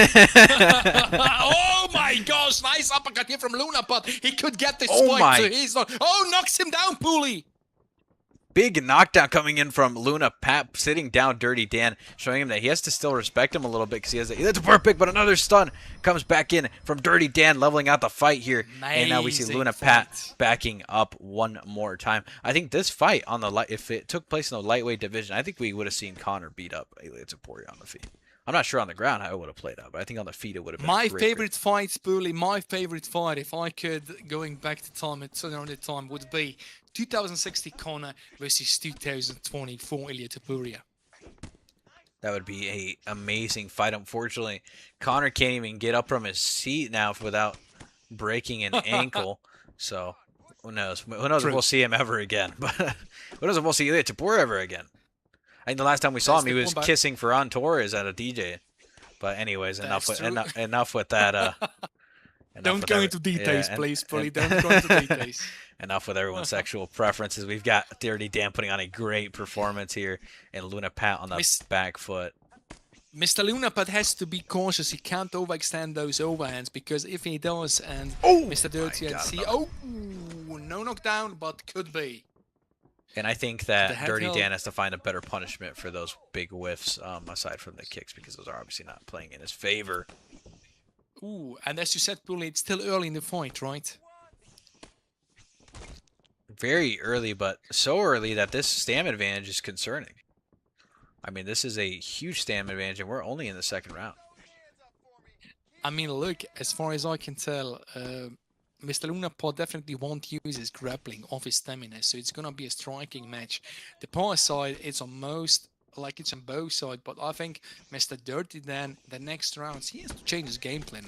B: Oh my gosh, nice uppercut here from Luna, but he could get this
C: Oh
B: fight. So he's not. Oh, knocks him down, Pooley.
C: Big knockdown coming in from Lunapat, sitting down DirtyDan, showing him that he has to still respect him a little bit because he has that's a poor pick, but another stun comes back in from DirtyDan, leveling out the fight here. And now we see Lunapat backing up one more time. I think this fight on the if it took place in the lightweight division, I think we would have seen Conor beat up Ilia Topuria on the feet. I'm not sure on the ground how it would have played out, but I think on the feet it would have been
B: my
C: great,
B: favorite fight, Spoolie, my favorite fight, if I could, going back to time and turn around the time, would be 2060 Conor versus 2024 Ilia Topuria.
C: That would be a amazing fight. Unfortunately, Conor can't even get up from his seat now without breaking an ankle. So who knows? Who knows if we'll see him ever again? But who knows if we'll see Ilia Topuria ever again? I think the last time we saw
B: That's
C: him, he
B: the
C: was
B: point, but-
C: kissing Ferran Torres at a DJ. But anyways, enough
B: That's
C: with
B: true.
C: enough with that.
B: Don't go into details, please, Polly. Don't go into details.
C: Enough with everyone's sexual preferences. We've got Dirty Dan putting on a great performance here, and Luna Pat on the back foot.
B: Mr. Lunapad has to be cautious. He can't overextend those overhands, because if he does, and Mr. Dirty and see, no knockdown, but could be.
C: And I think that Dirty
B: held.
C: Dan has to find a better punishment for those big whiffs, aside from the kicks, because those are obviously not playing in his favor.
B: Ooh, and as you said, Bully, it's still early in the fight, right?
C: Very early, but so early that this stamina advantage is concerning. I mean, this is a huge stamina advantage, and we're only in the second round.
B: I mean, look, as far as I can tell, Mr. Lunapod definitely won't use his grappling off his stamina, so it's gonna be a striking match. The power side, it's on most, like it's on both sides, but I think Mr. Dirty Dan, the next rounds, he has to change his game plan.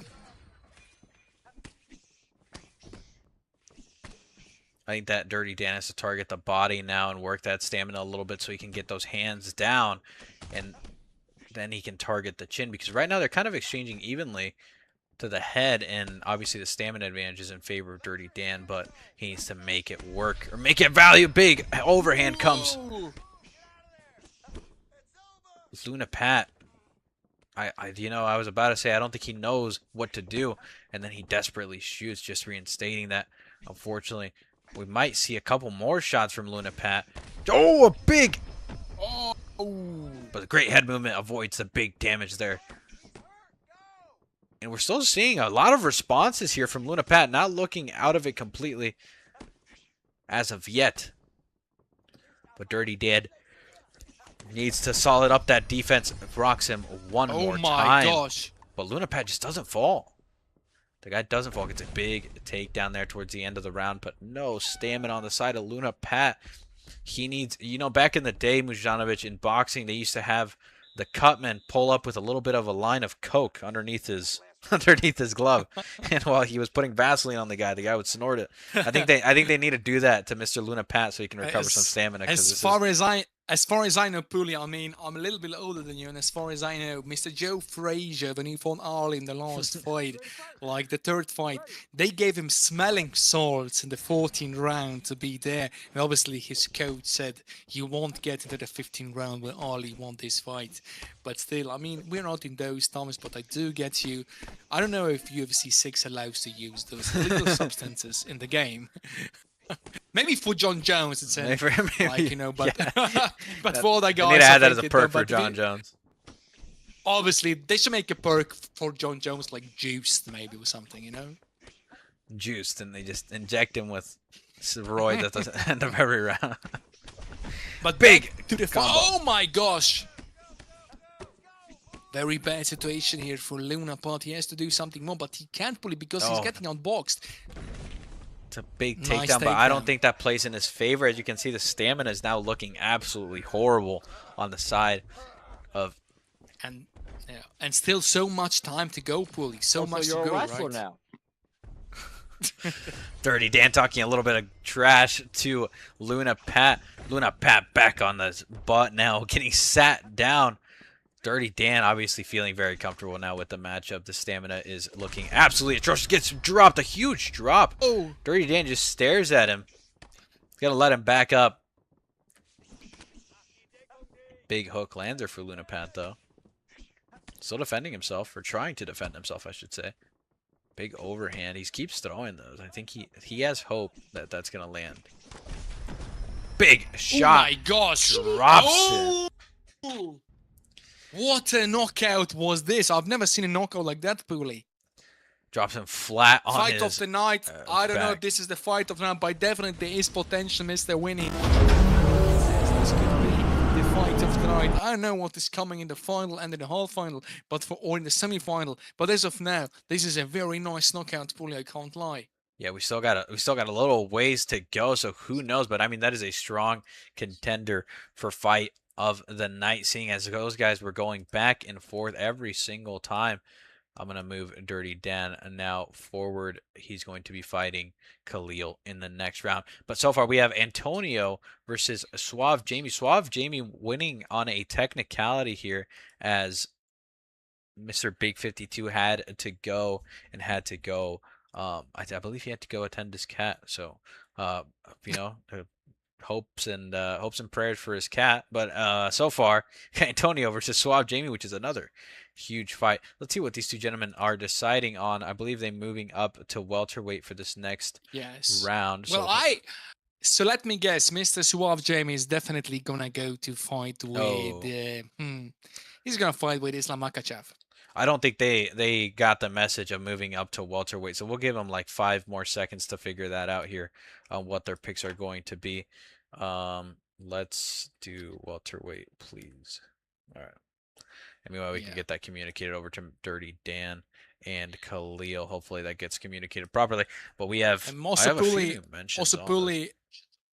C: I think that Dirty Dan has to target the body now and work that stamina a little bit so he can get those hands down, and then he can target the chin, because right now they're kind of exchanging evenly to the head, and obviously the stamina advantage is in favor of Dirty Dan, but he needs to make it work or make it value. Big overhand comes. Luna Pat. I was about to say I don't think he knows what to do, and then he desperately shoots, just reinstating that. Unfortunately, we might see a couple more shots from Luna Pat. Oh, a big!
B: Oh!
C: But the great head movement avoids the big damage there. And we're still seeing a lot of responses here from Luna Pat, not looking out of it completely as of yet. But Dirty Dan needs to solid up that defense. Rocks him one more time.
B: Oh my gosh.
C: But Luna Pat just doesn't fall. The guy doesn't fall. Gets a big takedown there towards the end of the round, but no stamina on the side of Luna Pat. He needs, back in the day, Mujanovic, in boxing, they used to have the cutman pull up with a little bit of a line of Coke underneath his glove, and while he was putting Vaseline on the guy would snort it. I think they need to do that to Mr. Luna Pat so he can recover some stamina.
B: As far as I know, Puli, I mean, I'm a little bit older than you, and as far as I know, Mr. Joe Frazier, when he fought Ali in the last fight, like the third fight, they gave him smelling salts in the 14th round to be there. And obviously, his coach said, you won't get into the 15th round when Ali won this fight. But still, I mean, we're not in those times, but I do get you. I don't know if UFC 6 allows to use those illegal substances in the game. Maybe for John Jones, it's but
C: yeah.
B: but for other guys,
C: they need to add that as a perk for John Jones.
B: Obviously, they should make a perk for John Jones, like juiced maybe or something,
C: Juiced, and they just inject him with steroids at the end of every round.
B: But
C: big
B: to the combo. Oh my gosh! Very bad situation here for Luna Pot. He has to do something more, but he can't pull it because he's getting outboxed.
C: It's a big takedown, but I don't think that plays in his favor. As you can see, the stamina is now looking absolutely horrible on the side of...
B: And still so much time to go, Puli. So much to go, right?
D: Now.
C: Dirty Dan talking a little bit of trash to Luna Pat. Luna Pat back on the butt now, getting sat down. Dirty Dan obviously feeling very comfortable now with the matchup. The stamina is looking absolutely atrocious. Gets dropped, a huge drop.
B: Oh.
C: Dirty Dan just stares at him. He's got to let him back up. Big hook lander for Luna Pat, though. Still defending himself, or trying to defend himself, I should say. Big overhand. He keeps throwing those. I think he has hope that that's going to land. Big shot.
B: Oh my gosh.
C: Drops it.
B: What a knockout was this? I've never seen a knockout like that, Puli.
C: Drops him flat on
B: fight
C: his
B: of the night. I don't know if this is the fight of the night, but definitely there is potential, Mr. Winnie. This could be the fight of the night. I don't know what is coming in the final and in the half final, or in the semi-final. But as of now, this is a very nice knockout, Puli. I can't lie.
C: Yeah, we still got a little ways to go, so who knows? But I mean, that is a strong contender for fight of the night, seeing as those guys were going back and forth every single time. I'm going to move Dirty Dan now forward. He's going to be fighting Khalil in the next round. But so far we have Antonio versus Suave Jamie. Suave Jamie winning on a technicality here as Mr. Big 52 had to go and had to go. I believe he had to go attend his cat. So, you know, hopes and prayers for his cat. But so far, Antonio versus Suave Jamie, which is another huge fight. Let's see what these two gentlemen are deciding on. I believe they're moving up to welterweight for this next round.
B: Well, so let me guess, Mr. Suave Jamie is definitely gonna go to fight with. He's gonna fight with Islam Makhachev.
C: I don't think they got the message of moving up to welterweight, so we'll give them like 5 more seconds to figure that out here on what their picks are going to be. Let's do welterweight, please. All right. And meanwhile, we can get that communicated over to Dirty Dan and Khalil. Hopefully that gets communicated properly. But we have, I have a few mentions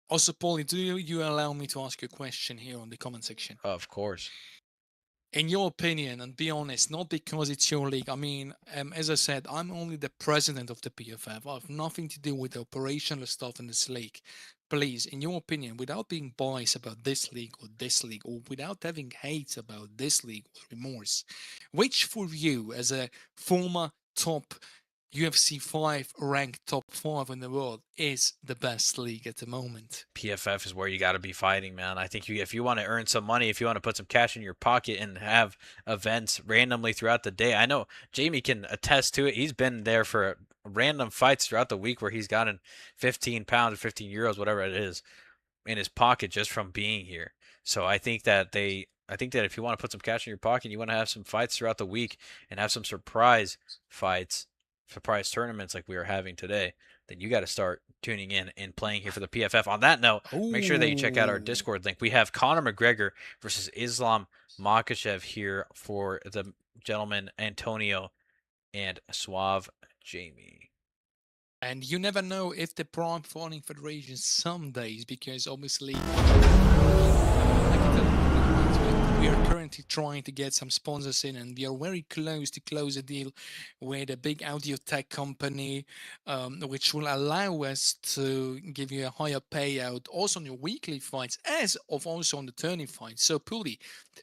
B: also, Paulie, do you allow me to ask you a question here on the comment section?
C: Of course.
B: In your opinion, and be honest, not because it's your league. I mean, as I said, I'm only the president of the PFF. I have nothing to do with the operational stuff in this league. Please, in your opinion, without being biased about this league, or without having hate about this league or remorse, which for you, as a former top UFC 5 ranked top 5 in the world, is the best league at the moment?
C: PFF is where you got to be fighting, man. I think if you want to earn some money, if you want to put some cash in your pocket and have events randomly throughout the day, I know Jamie can attest to it. He's been there for random fights throughout the week where he's gotten 15 pounds or 15 euros, whatever it is, in his pocket just from being here. So I think that if you want to put some cash in your pocket, you want to have some fights throughout the week and have some surprise fights, surprise tournaments like we are having today, then you got to start tuning in and playing here for the PFF. On that note, make sure that you check out our Discord link. We have Conor McGregor versus Islam Makhachev here for the gentleman Antonio and Suave Jamie.
B: And you never know if the Prime Fighting Federation some days, because obviously we are currently trying to get some sponsors in, and we are very close to close a deal with a big audio tech company, which will allow us to give you a higher payout also on your weekly fights, as of also on the Tourney fights. So Puli,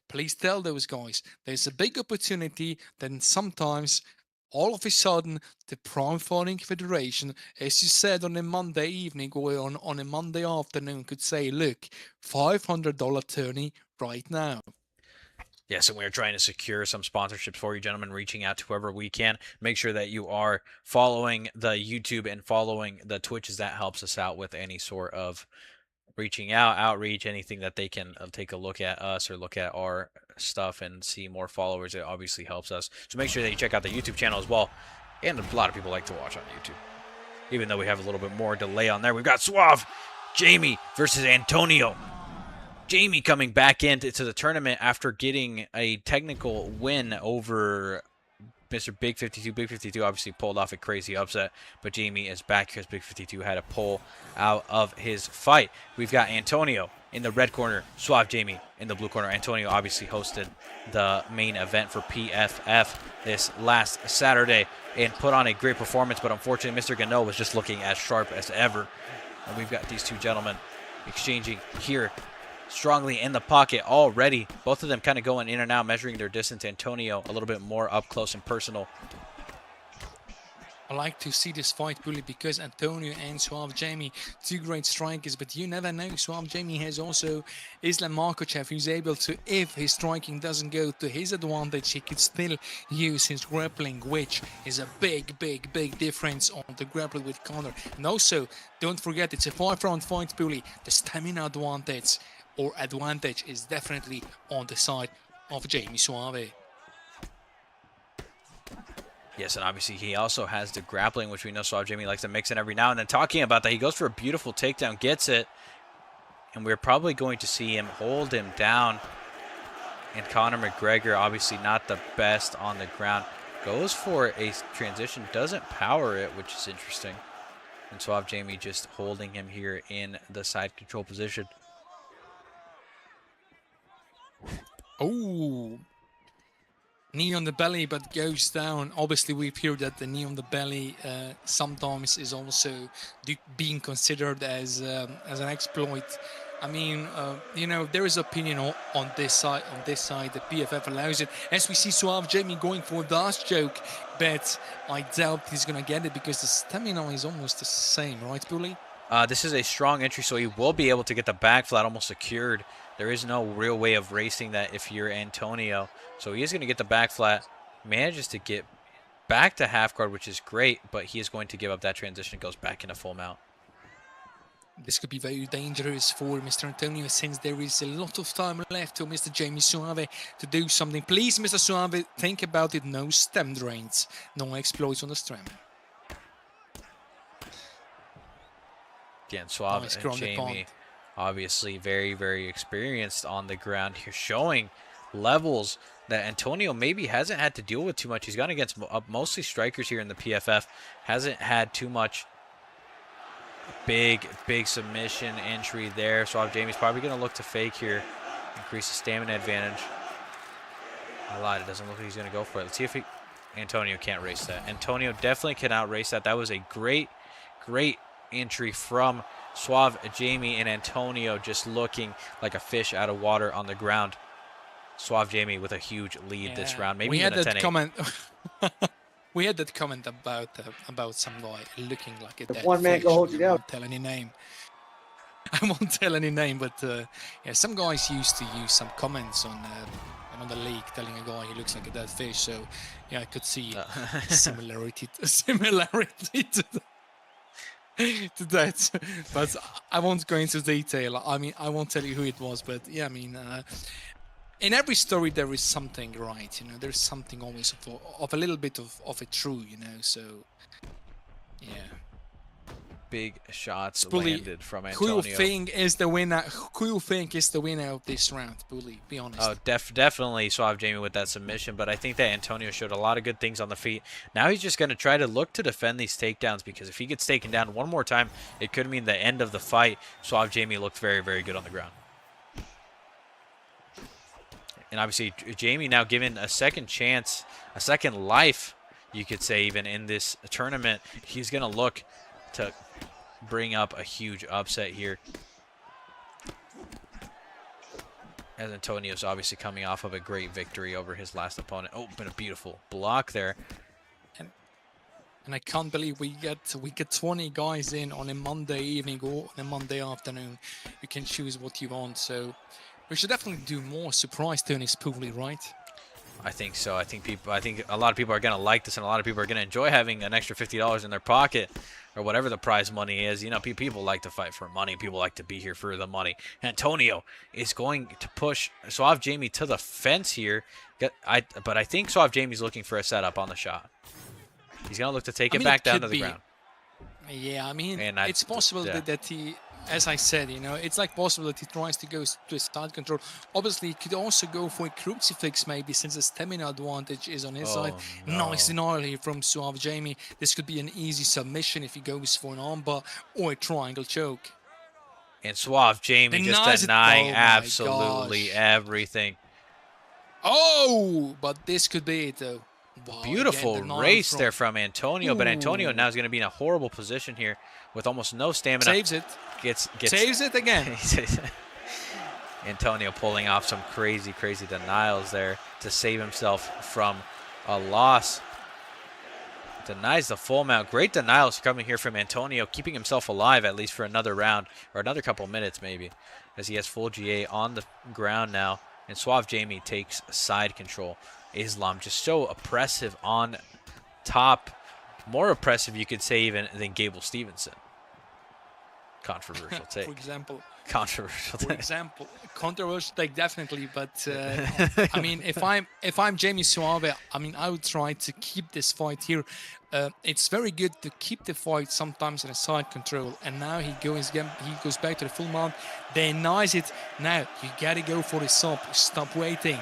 B: please tell those guys there's a big opportunity. Then sometimes all of a sudden, the Prime Fighting Federation, as you said on a Monday evening or on a Monday afternoon, could say, look, $500 tourney right now.
C: Yes, and we are trying to secure some sponsorships for you, gentlemen, reaching out to whoever we can. Make sure that you are following the YouTube and following the Twitch, as that helps us out with any sort of reaching out, outreach, anything that they can take a look at us or look at our stuff and see more followers. It obviously helps us. So make sure that you check out the YouTube channel as well. And a lot of people like to watch on YouTube, even though we have a little bit more delay on there. We've got Suave Jamie versus Antonio. Jamie coming back into the tournament after getting a technical win over Mr. Big 52. Big 52 obviously pulled off a crazy upset, but Jamie is back because Big 52 had to pull out of his fight. We've got Antonio in the red corner, Suave Jamie in the blue corner. Antonio obviously hosted the main event for PFF this last Saturday and put on a great performance, but unfortunately Mr.Gannoe was just looking as sharp as ever. And we've got these two gentlemen exchanging here strongly in the pocket already. Both of them kind of going in and out, measuring their distance. Antonio a little bit more up close and personal.
B: I like to see this fight purely because Antonio and Suave Jamie, two great strikers, but you never know. Suave Jamie has also Islam Makhachev, who's able to, if his striking doesn't go to his advantage, he could still use his grappling, which is a big difference on the grappling with Conor. And also, don't forget, it's a 5-round fight purely. The stamina advantage is definitely on the side of Jamie Suave.
C: Yes, and obviously he also has the grappling, which we know Suave Jamie likes to mix in every now and then. Talking about that, he goes for a beautiful takedown, gets it, and we're probably going to see him hold him down. And Conor McGregor, obviously not the best on the ground, goes for a transition, doesn't power it, which is interesting. And Suave Jamie just holding him here in the side control position.
B: Oh, knee on the belly, but goes down. Obviously, we've heard that the knee on the belly sometimes is also being considered as an exploit. I mean, there is opinion on this side. On this side, the PFF allows it. As we see Suave Jamie going for the last choke, but I doubt he's gonna get it because the stamina is almost the same, right, Bully?
C: This is a strong entry, so he will be able to get the back flat almost secured. There is no real way of racing that if you're Antonio. So he is going to get the back flat, manages to get back to half guard, which is great, but he is going to give up that transition and goes back into full mount.
B: This could be very dangerous for Mr. Antonio since there is a lot of time left to Mr. Jamie Suave to do something. Please, Mr. Suave, think about it. No stem drains, no exploits on the stem.
C: Again, Suave Jamie, obviously very, very experienced on the ground here, showing levels that Antonio maybe hasn't had to deal with too much. He's gone against mostly strikers here in the PFF. Hasn't had too much big submission entry there. Suave Jamie's probably going to look to fake here, increase the stamina advantage. I lied. It doesn't look like he's going to go for it. Let's see if Antonio can't race that. Antonio definitely cannot race that. That was a great entry from Suave Jamie, and Antonio just looking like a fish out of water on the ground. Suave Jamie with a huge lead this round. Maybe
B: we
C: even
B: had
C: a
B: that
C: 10-8.
B: comment. We had that comment about some guy looking like a dead
D: one man
B: fish.
D: can hold you down.
B: I won't tell any name. I won't tell any name, but yeah, some guys used to use some comments on the league telling a guy he looks like a dead fish. So yeah, I could see similarity to that, but I won't go into detail. I mean, I won't tell you who it was, but yeah, I mean, in every story there is something, right? There's something always of a little bit of it true, so yeah.
C: Big shots
B: Bully,
C: landed from Antonio.
B: Who you think is the winner? Who you think is the winner of this round, Bully? Be honest.
C: Oh, definitely Suave Jamie with that submission, but I think that Antonio showed a lot of good things on the feet. Now he's just going to try to look to defend these takedowns, because if he gets taken down one more time, it could mean the end of the fight. Suave Jamie looked very, very good on the ground. And obviously, Jamie now given a second chance, a second life, you could say, even in this tournament. He's going to look to bring up a huge upset here, as Antonio's obviously coming off of a great victory over his last opponent. Oh, but a beautiful block there.
B: And I can't believe we get 20 guys in on a Monday evening or on a Monday afternoon. You can choose what you want, so we should definitely do more surprise tourneys, Pooley, right?
C: I think so. I think a lot of people are going to like this, and a lot of people are going to enjoy having an extra $50 in their pocket, or whatever the prize money is. People like to fight for money. People like to be here for the money. Antonio is going to push Suave Jamie to the fence here. But I think Suave Jamie's looking for a setup on the shot. He's going to look to take it back down to the ground.
B: Yeah, I mean, it's possible that he, as I said, it's like possible that he tries to go to a side control. Obviously, he could also go for a crucifix maybe, since the stamina advantage is on his side.
C: No.
B: Nice denial here from Suave Jamie. This could be an easy submission if he goes for an armbar or a triangle choke.
C: And Suave Jamie just denying absolutely everything.
B: Oh, but this could be it, though. Wow,
C: beautiful race there from Antonio, but Antonio now is going to be in a horrible position here with almost no stamina.
B: Saves it. Saves it again.
C: Antonio pulling off some crazy denials there to save himself from a loss. Denies the full mount. Great denials coming here from Antonio, keeping himself alive at least for another round, or another couple minutes maybe, as he has full GA on the ground now. And Suave Jamie takes side control. Islam just so oppressive on top. More oppressive, you could say, even than Gable Stevenson. Controversial take.
B: For example.
C: Controversial take.
B: For example, controversial take, definitely. But I mean, if I'm Jamie Suave, I mean, I would try to keep this fight here. It's very good to keep the fight sometimes in a side control, and now he goes back to the full mount, denies it. Now you gotta go for the sub. Stop waiting.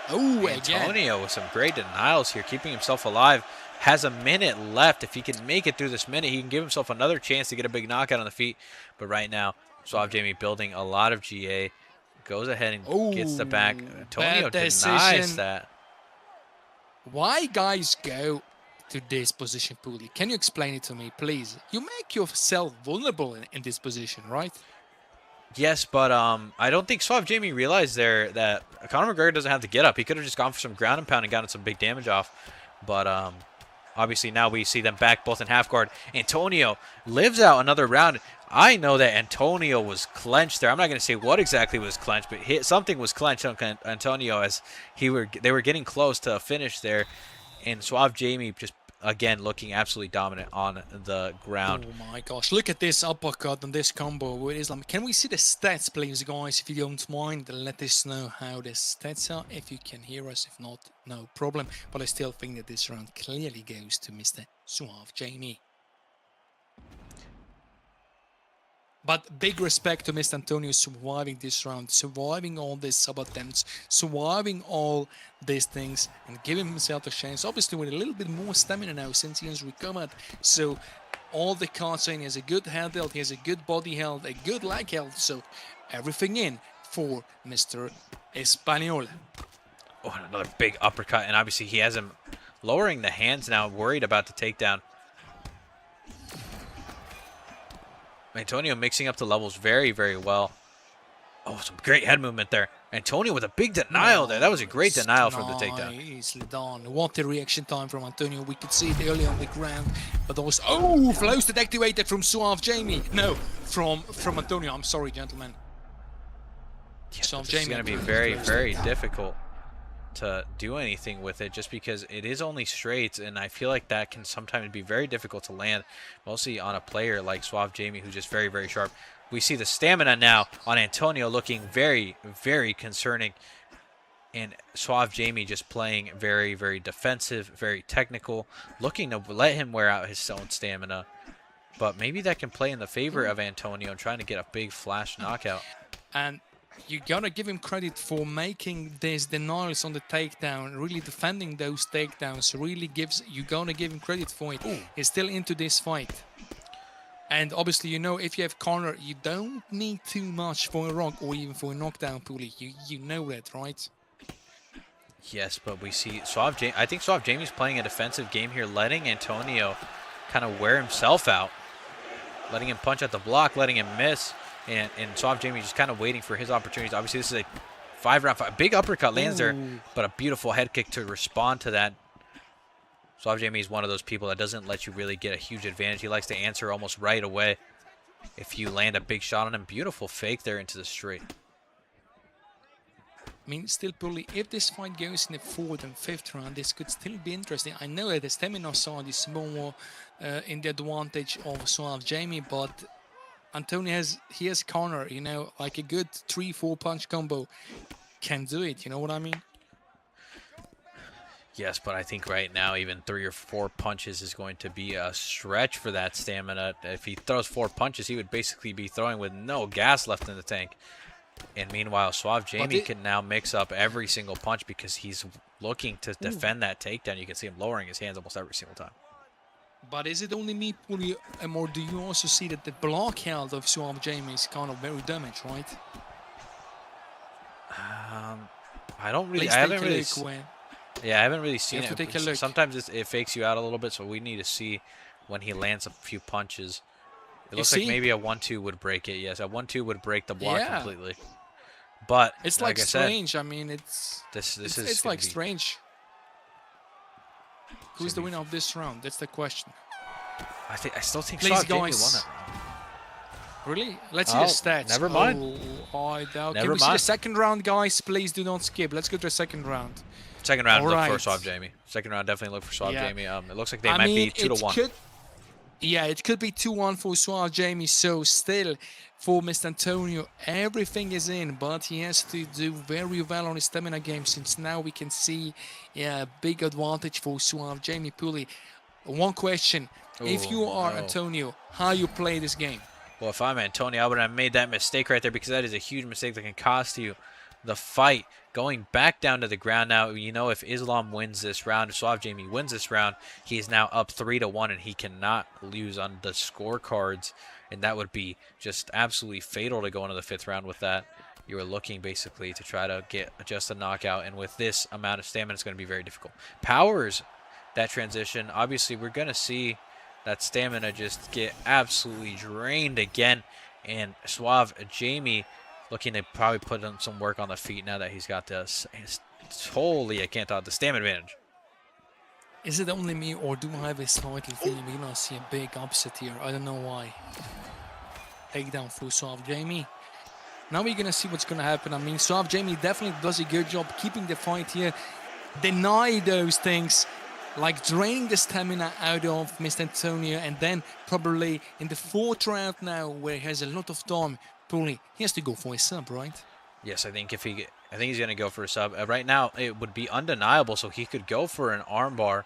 B: Oh,
C: Antonio with some great denials here, keeping himself alive. Has a minute left. If he can make it through this minute, he can give himself another chance to get a big knockout on the feet. But right now, Suave Jamie building a lot of GA. Goes ahead and gets the back. Antonio denies that.
B: Why guys go to this position, Puli? Can you explain it to me, please? You make yourself vulnerable in this position, right?
C: Yes, but I don't think Suave Jamie realized there that Conor McGregor doesn't have to get up. He could have just gone for some ground and pound and gotten some big damage off. But obviously now we see them back both in half guard. Antonio lives out another round. I know that Antonio was clenched there. I'm not going to say what exactly was clenched, but something was clenched on Antonio as they were getting close to a finish there. And Suave Jamie just, again, looking absolutely dominant on the ground.
B: Oh my gosh, look at this uppercut and this combo with Islam. Can we see the stats, please, guys, if you don't mind? Let us know how the stats are, if you can hear us. If not, no problem. But I still think that this round clearly goes to Mr. Suave Jamie. But big respect to Mr. Antonio surviving this round, surviving all these sub-attempts, surviving all these things, and giving himself a chance. Obviously, with a little bit more stamina now since he has recovered. So, all the cards saying he has a good head health, he has a good body health, a good leg health. So, everything in for Mr. Espanol.
C: Oh, another big uppercut, and obviously he has him lowering the hands now, worried about the takedown. Antonio mixing up the levels very, very well. Oh, some great head movement there. Antonio with a big denial there. That was a great denial from the takedown.
B: Nicely done. What a reaction time from Antonio. We could see it early on the ground, but also, oh, flows that activated from Suave Jamie. No, from Antonio. I'm sorry, gentlemen.
C: Suave Jamie is going to be very, very difficult to do anything with it just because it is only straights, and I feel like that can sometimes be very difficult to land, mostly on a player like Suave Jamie who's just very, very sharp. We see the stamina now on Antonio looking very, very concerning, and Suave Jamie just playing very, very defensive, very technical, looking to let him wear out his own stamina. But maybe that can play in the favor of Antonio and trying to get a big flash knockout.
B: And you gotta give him credit for making these denials on the takedown, really defending those takedowns. Really you gotta give him credit for it. Ooh. He's still into this fight. And obviously, you know, if you have Conor, you don't need too much for a rock or even for a knockdown, Puli. You know that, right?
C: Yes, but we see Suave Jamie. I think Suave Jamie's playing a defensive game here, letting Antonio kind of wear himself out, letting him punch at the block, letting him miss. And Suave Jamie just kind of waiting for his opportunities. Obviously, this is a 5-round fight. Big uppercut lands there, but a beautiful head kick to respond to that. Suave Jamie is one of those people that doesn't let you really get a huge advantage. He likes to answer almost right away if you land a big shot on him. Beautiful fake there into the straight.
B: I mean, still, Puli, if this fight goes in the 4th and 5th round, this could still be interesting. I know that the stamina side is more in the advantage of Suave Jamie, but Antonio has Conor, you know, like a good 3-4 punch combo can do it, you know what I mean?
C: Yes, but I think right now even 3 or 4 punches is going to be a stretch for that stamina. If he throws 4 punches, he would basically be throwing with no gas left in the tank. And meanwhile, Suave Jamie can now mix up every single punch because he's looking to defend that takedown. You can see him lowering his hands almost every single time.
B: But is it only me, Puli, or do you also see that the block health of Suave Jamie is kind of very damaged, right?
C: I don't really. I haven't really. Yeah, I haven't really seen it.
B: Take a look.
C: Sometimes it fakes you out a little bit, so we need to see when he lands a few punches. It looks like maybe a 1-2 would break it. Yes, a 1-2 would break the block completely. But
B: it's like strange. I mean, it's like strange. Who's the winner of this round? That's the question.
C: I still think Suave Jamie won that round.
B: Really? Let's see the stats.
C: Never mind.
B: Oh, I doubt. Can we see the second round, guys? Please do not skip. Let's go to the second round.
C: Second round, look for Suave Jamie. Second round, definitely look for Suave Jamie. It looks like they might be 2-1.
B: Yeah, it could be 2-1 for Suave Jamie. So still, for Mr. Antonio, everything is in, but he has to do very well on his stamina game since now we can see a big advantage for Suave Jamie. Puli, one question. If you are Antonio, how you play this game?
C: Well, if I'm Antonio, I would have made that mistake right there because that is a huge mistake that can cost you the fight. Going back down to the ground now, you know, if Islam wins this round, if Suave Jamie wins this round, he is now up 3-1, and he cannot lose on the scorecards, and that would be just absolutely fatal to go into the 5th round with that. you are looking basically to try to get just a knockout, and with this amount of stamina, it's going to be very difficult. Powers that transition. Obviously, we're going to see that stamina just get absolutely drained again, and Suave Jamie looking to probably put in some work on the feet now that he's got this. Holy, I can't talk the stamina advantage.
B: Is it only me, or do I have a slightly feeling we're gonna see a big upset here? I don't know why. Takedown for Suave Jamie. Now we're gonna see what's gonna happen. I mean, Suave Jamie definitely does a good job keeping the fight here. Deny those things, like draining the stamina out of Mr. Antonio, and then probably in the 4th round now, where he has a lot of time, probably he has to go for a sub, right?
C: Yes, I think he's gonna go for a sub. Right now, it would be undeniable, so he could go for an armbar,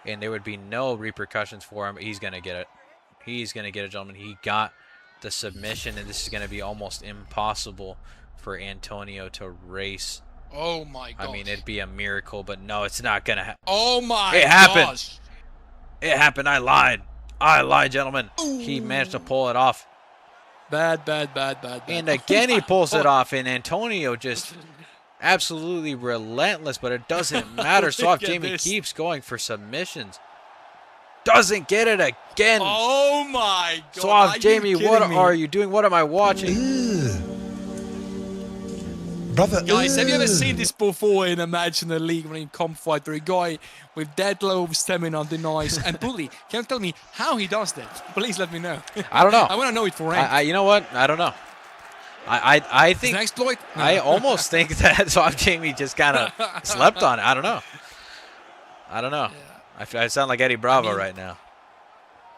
C: and there would be no repercussions for him. He's gonna get it. He's gonna get it, gentlemen. He got the submission, and this is gonna be almost impossible for Antonio to race.
B: Oh my gosh.
C: I mean, it'd be a miracle, but no, it's not gonna happen.
B: Oh my
C: It happened.
B: gosh.
C: It happened. I lied. I lied, gentlemen.
B: Ooh.
C: He managed to pull it off.
B: Bad.
C: And again, he pulls it off, and Antonio just absolutely relentless, but it doesn't matter. Suave Jamie keeps going for submissions. Doesn't get it again.
B: Oh my god.
C: Suave Jamie, what are you doing? What am I watching?
A: Brother,
B: Guys, have you ever seen this before in a match in the league when you come fight where a guy with that low stamina denies and bully? Can you tell me how he does that? Please let me know.
C: I don't know.
B: I want to know it for rank.
C: You know what? I don't know. I
B: Is it
C: think
B: an exploit? No.
C: I almost think that Suave Jamie just kind of slept on it. I don't know.
B: Yeah.
C: I sound like Eddie Bravo right now.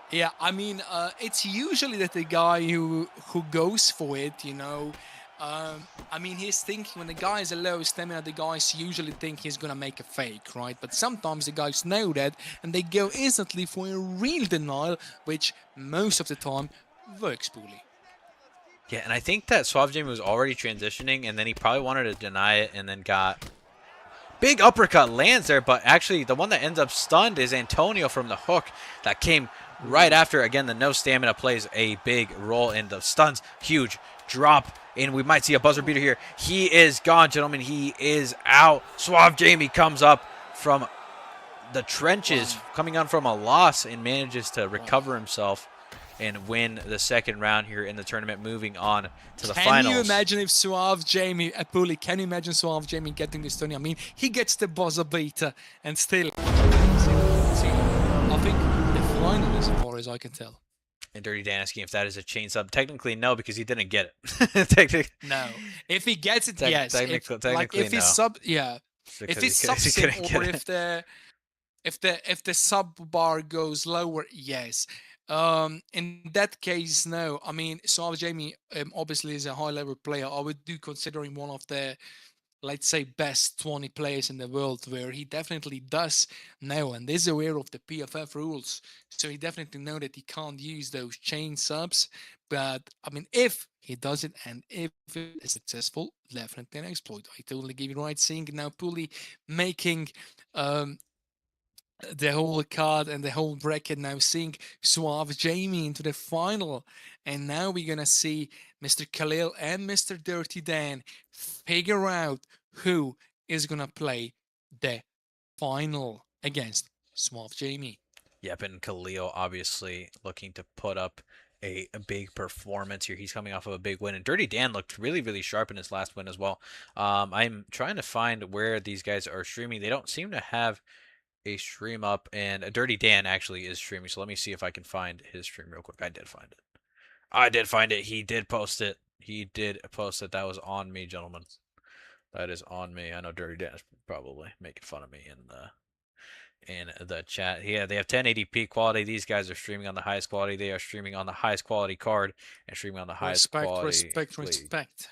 B: Yeah, I mean, it's usually that the guy who goes for it, you know. I mean, he's thinking when the guy is a low stamina, the guys usually think he's gonna make a fake, right? But sometimes the guys know that, and they go instantly for a real denial, which most of the time works poorly.
C: Yeah, and I think that Suave Jamie was already transitioning, and then he probably wanted to deny it, and then got big uppercut lands there. But actually, the one that ends up stunned is Antonio from the hook that came right after. Again, the no stamina plays a big role in the stuns. Huge drop, and we might see a buzzer beater here. He is gone, gentlemen. He is out. Suave Jamie comes up from the trenches, coming on from a loss, and manages to recover himself and win the 2nd round here in the tournament, moving on to the finals.
B: Can you imagine if Suave Jamie, Bully, can you imagine Suave Jamie getting this tourney? I mean, he gets the buzzer beater and still. See, I think the final as far as I can tell.
C: And DirtyDan asking if that is a chain sub. Technically, no, because he didn't get it.
B: No. If he gets it, yes.
C: Technically,
B: like if he
C: no.
B: sub, yeah. If he subs it, or if the sub bar goes lower, yes. In that case, no. I mean, Suave Jamie obviously is a high-level player. I would do consider him one of the, let's say, best 20 players in the world, where he definitely does know and is aware of the PFF rules. So he definitely know that he can't use those chain subs. But, I mean, if he does it and if it is successful, definitely an exploit. I totally give you right. Seeing now Puli making the whole card and the whole bracket, now seeing Suave Jamie into the final, and now we're gonna see Mr. Khalil and Mr. DirtyDan figure out who is gonna play the final against Suave Jamie.
C: Yep, and Khalil obviously looking to put up a big performance here. He's coming off of a big win, and DirtyDan looked really, really sharp in his last win as well. I'm trying to find where these guys are streaming. They don't seem to have a stream up, and DirtyDan actually is streaming, so let me see if I can find his stream real quick. I did find it. He did post it. That was on me, gentlemen. That is on me. I know DirtyDan is probably making fun of me in the chat. Yeah, they have 1080p quality. These guys are streaming on the highest quality. They are streaming on the highest quality card and streaming on the highest quality.
B: Respect.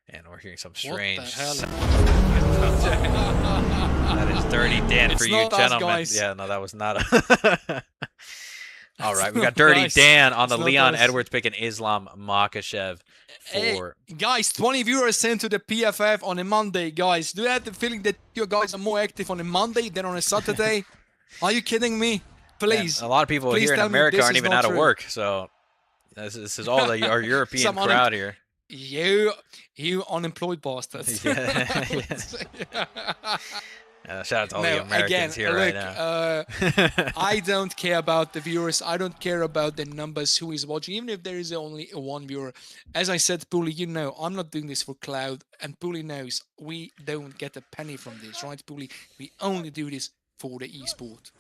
C: And we're hearing some strange.
B: What the hell?
C: That is DirtyDan for you, gentlemen.
B: Guys.
C: Yeah, no, that was not a. All right, we got DirtyDan on the Leon Edwards pick and Islam Makhachev for.
B: Hey, guys, 20 viewers sent to the PFF on a Monday, guys. Do you have the feeling that you guys are more active on a Monday than on a Saturday? Are you kidding me? Please.
C: Man, a lot of people here in America aren't even out of work, so this is all our European crowd here.
B: You unemployed bastards.
C: Shout out to all
B: No,
C: the Americans here right
B: look,
C: now.
B: I don't care about the viewers. I don't care about the numbers, who is watching, even if there is only one viewer. As I said, Bully, you know, I'm not doing this for cloud, and Bully knows we don't get a penny from this, right, Bully? We only do this for the esport.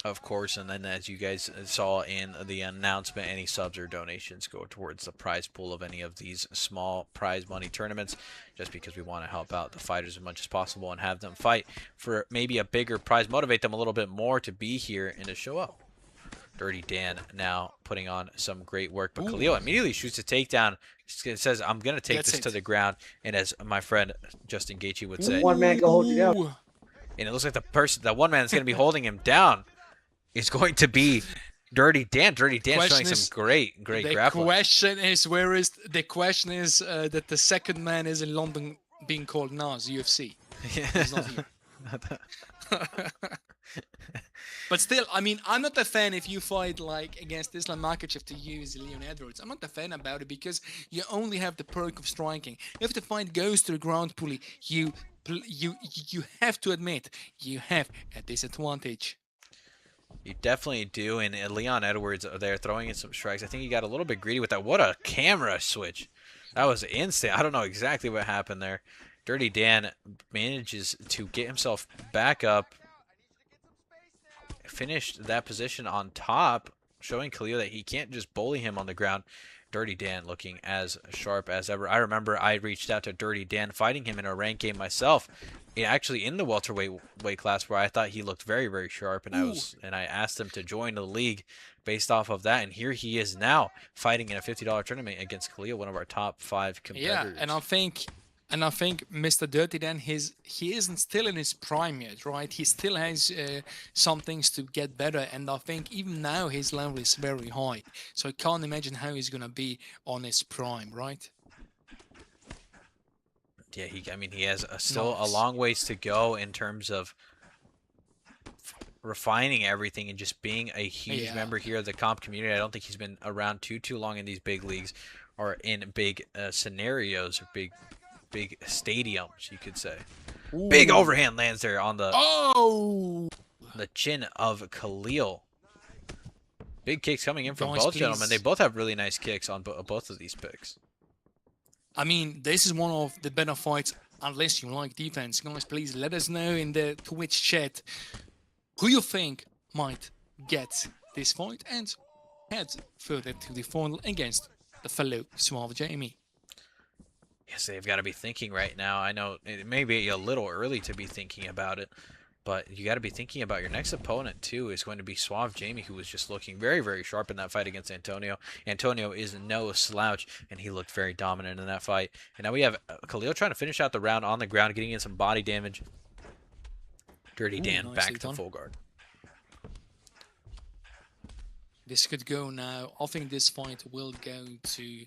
C: Of course, and then as you guys saw in the announcement, any subs or donations go towards the prize pool of any of these small prize money tournaments, just because we want to help out the fighters as much as possible and have them fight for maybe a bigger prize, motivate them a little bit more to be here and to show up. DirtyDan now putting on some great work, but Khalil immediately shoots a takedown. It says, I'm going to take this to the ground, and as my friend Justin Gaethje would say,
D: one man can hold you down.
C: And it looks like the one man that's going to be holding him down is going to be DirtyDan. DirtyDan showing some great grappling.
B: The question is that the second man is in London being called Nas, UFC. He's not here. But still, I mean, I'm not a fan if you fight like against Islam Makhachev to use Leon Edwards. I'm not a fan about it because you only have the perk of striking. If the fight goes to the ground, Pulley, you have to admit you have a disadvantage.
C: You definitely do, and Leon Edwards there throwing in some strikes. I think he got a little bit greedy with that. What a camera switch. That was instant. I don't know exactly what happened there. DirtyDan manages to get himself back up, finished that position on top, showing Khalil that he can't just bully him on the ground. DirtyDan looking as sharp as ever. I remember I reached out to DirtyDan, fighting him in a ranked game myself, actually in the welterweight weight class, where I thought he looked very sharp, and I asked him to join the league based off of that, and here he is now fighting in a $50 tournament against Khalil, one of our top 5 competitors.
B: Yeah, and I think Mr. DirtyDan, he isn't still in his prime yet, right? He still has some things to get better, and I think even now his level is very high. So I can't imagine how he's gonna be on his prime, right?
C: Yeah, he has still a long ways to go in terms of refining everything and just being a huge member here of the comp community. I don't think he's been around too long in these big leagues or in big scenarios or big stadiums, you could say. Ooh. Big overhand lands there on the the chin of Khalil. Big kicks coming in from both gentlemen. They both have really nice kicks on both of these picks.
B: I mean, this is one of the better fights, unless you like defense. Guys, please let us know in the Twitch chat who you think might get this fight and head further to the final against the fellow Suave Jamie.
C: Yes, they've got to be thinking right now. I know it may be a little early to be thinking about it, but you got to be thinking about your next opponent too. Is going to be Suave Jamie, who was just looking very sharp in that fight against Antonio. Antonio is no slouch, and he looked very dominant in that fight. And now we have Khalil trying to finish out the round on the ground, getting in some body damage. DirtyDan back to full guard.
B: This could go now. I think this fight will go to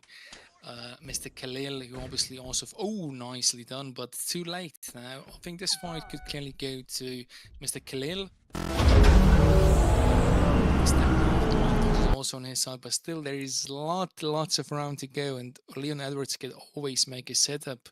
B: Mr. Khalil, who obviously also... nicely done, but too late now. I think this fight could clearly go to Mr. Khalil. Also on his side, but still there is lots of round to go, and Leon Edwards can always make a setup.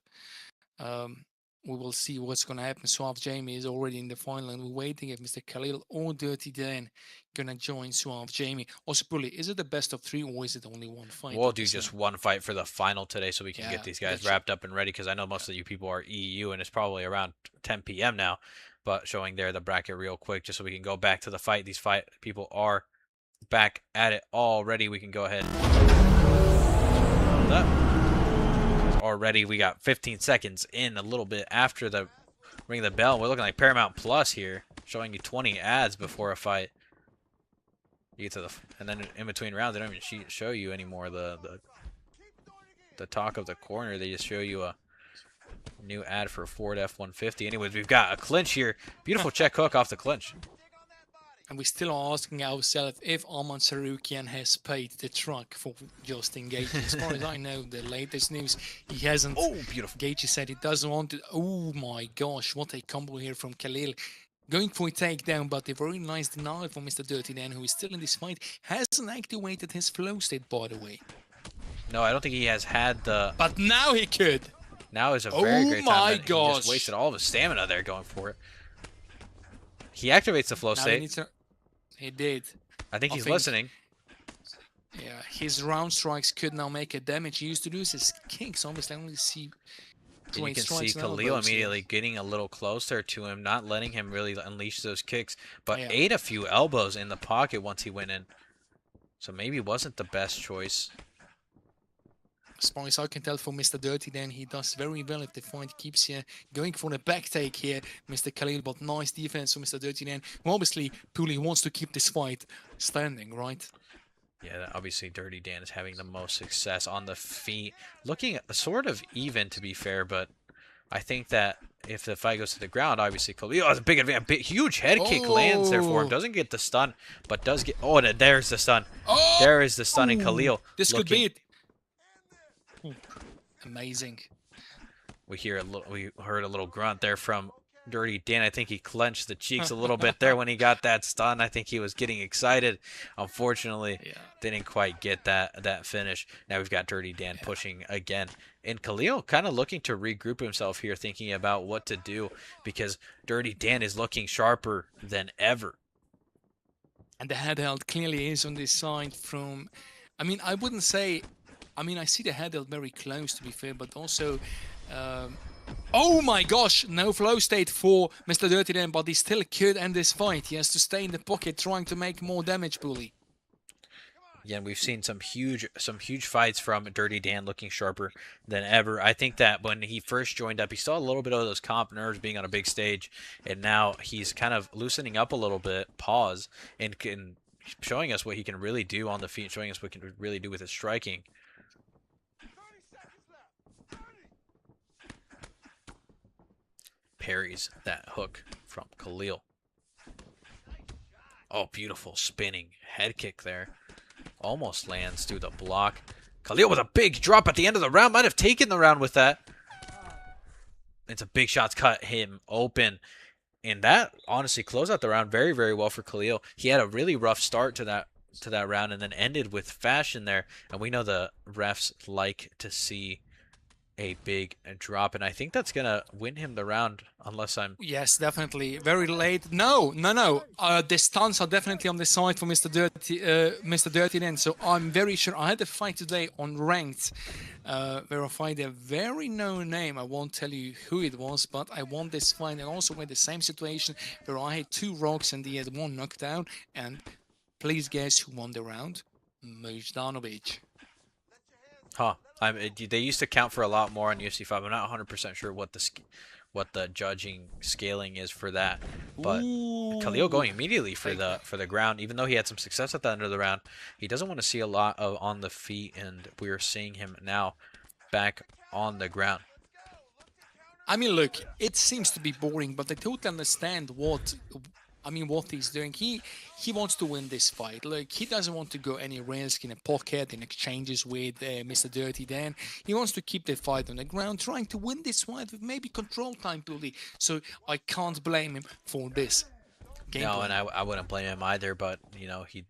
B: We will see what's going to happen. Suave Jamie is already in the final, and we're waiting if Mr. Khalil or DirtyDan going to join Suave Jamie. Also, Bully, is it the best of 3 or is it only one fight?
C: We'll do just one fight for the final today so we can get these guys wrapped up and ready, because I know most of you people are EU, and it's probably around 10 p.m. now. But showing there the bracket real quick just so we can go back to the fight. These people are back at it already. We can go ahead. Already we got 15 seconds in, a little bit after the ring of the bell. We're looking like Paramount Plus here, showing you 20 ads before a fight. You get to the, and then in between rounds, they don't even show you anymore the talk of the corner. They just show you a new ad for Ford F-150. Anyways, we've got a clinch here. Beautiful check hook off the clinch.
B: And we still are asking ourselves if Arman Sarukian has paid the truck for Justin Gaethje. As far as I know, the latest news, he hasn't.
C: Oh, beautiful.
B: Gaethje said he doesn't want to. Oh my gosh, what a combo here from Khalil. Going for a takedown, but a very nice denial from Mr. DirtyDan, who is still in this fight. Hasn't activated his flow state, by the way.
C: No, I don't think he has had the...
B: But now he could.
C: Now is a very great time.
B: My
C: He just
B: gosh.
C: wasted all of his stamina there going for it. He activates the flow
B: Now
C: state.
B: he did.
C: I think
B: I
C: he's
B: think-
C: listening.
B: Yeah, his round strikes could now make a damage. He used to lose his kicks. Obviously, I only see
C: And you
B: great
C: can see
B: strikes and
C: Khalil
B: elbows here.
C: immediately getting a little closer to him, not letting him really unleash those kicks, but
B: Yeah.
C: ate a few elbows in the pocket once he went in. So maybe wasn't the best choice.
B: As far as I can tell from Mr. DirtyDan, he does very well if the fight keeps here going for the back take here, Mr. Khalil. But nice defense from Mr. DirtyDan, who obviously Pooley wants to keep this fight standing, right?
C: Yeah, obviously Dirty Dan is having the most success on the feet. Looking sort of even, to be fair, but I think that if the fight goes to the ground, obviously Khalil has a big advantage. Huge head kick lands there for him.
B: Oh.
C: Doesn't get the stun, but does get... Oh, there's the stun.
B: Oh!
C: There is the stun in Khalil.
B: This could
C: looking-
B: be it. Ooh, amazing.
C: We heard a little grunt there from Dirty Dan. I think he clenched the cheeks a little bit there when he got that stun. I think he was getting excited. Unfortunately,
B: Yeah.
C: didn't quite get that finish. Now we've got Dirty Dan pushing again. And Khalil kind of looking to regroup himself here, thinking about what to do, because Dirty Dan is looking sharper than ever.
B: And the head held clearly is on this side from... I mean, I wouldn't say... I mean, I see the head held very close, to be fair, but also... oh my gosh! No flow state for Mr. DirtyDan, but he still could end this fight. He has to stay in the pocket, trying to make more damage, Pooley.
C: Again, we've seen some huge fights from Dirty Dan, looking sharper than ever. I think that when he first joined up, he saw a little bit of those comp nerves being on a big stage, and now he's kind of loosening up a little bit, and showing us what he can really do on the feet, showing us what he can really do with his striking. Parries that hook from Khalil. Oh, beautiful spinning head kick there. Almost lands through the block. Khalil with a big drop at the end of the round. Might have taken the round with that. It's a big shot, cut him open. And that honestly closed out the round very, very well for Khalil. He had a really rough start to that round and then ended with fashion there. And we know the refs like to see a big drop, and I think that's gonna win him the round, unless I'm...
B: Yes, definitely. Very late. No. The stuns are definitely on the side for Mr. DirtyDan. So I'm very sure. I had a fight today on ranked, where I fight a very known name. I won't tell you who it was, but I won this fight, and also with the same situation where I had 2 rocks and he had 1 knockdown. And please guess who won the round? Mr.Gannoe.
C: Huh. They used to count for a lot more on UFC 5. I'm not 100% sure what the judging scaling is for that. But Khalil going immediately for the ground, even though he had some success at the end of the round. He doesn't want to see a lot of on the feet, and we're seeing him now back on the ground.
B: I mean, look, it seems to be boring, but I totally understand what he's doing. He wants to win this fight. Like, he doesn't want to go any risk in a pocket, in exchanges with Mr. DirtyDan. He wants to keep the fight on the ground, trying to win this fight with maybe control time, Pooley. So I can't blame him for this game.
C: No, and I wouldn't blame him either, but, you know, he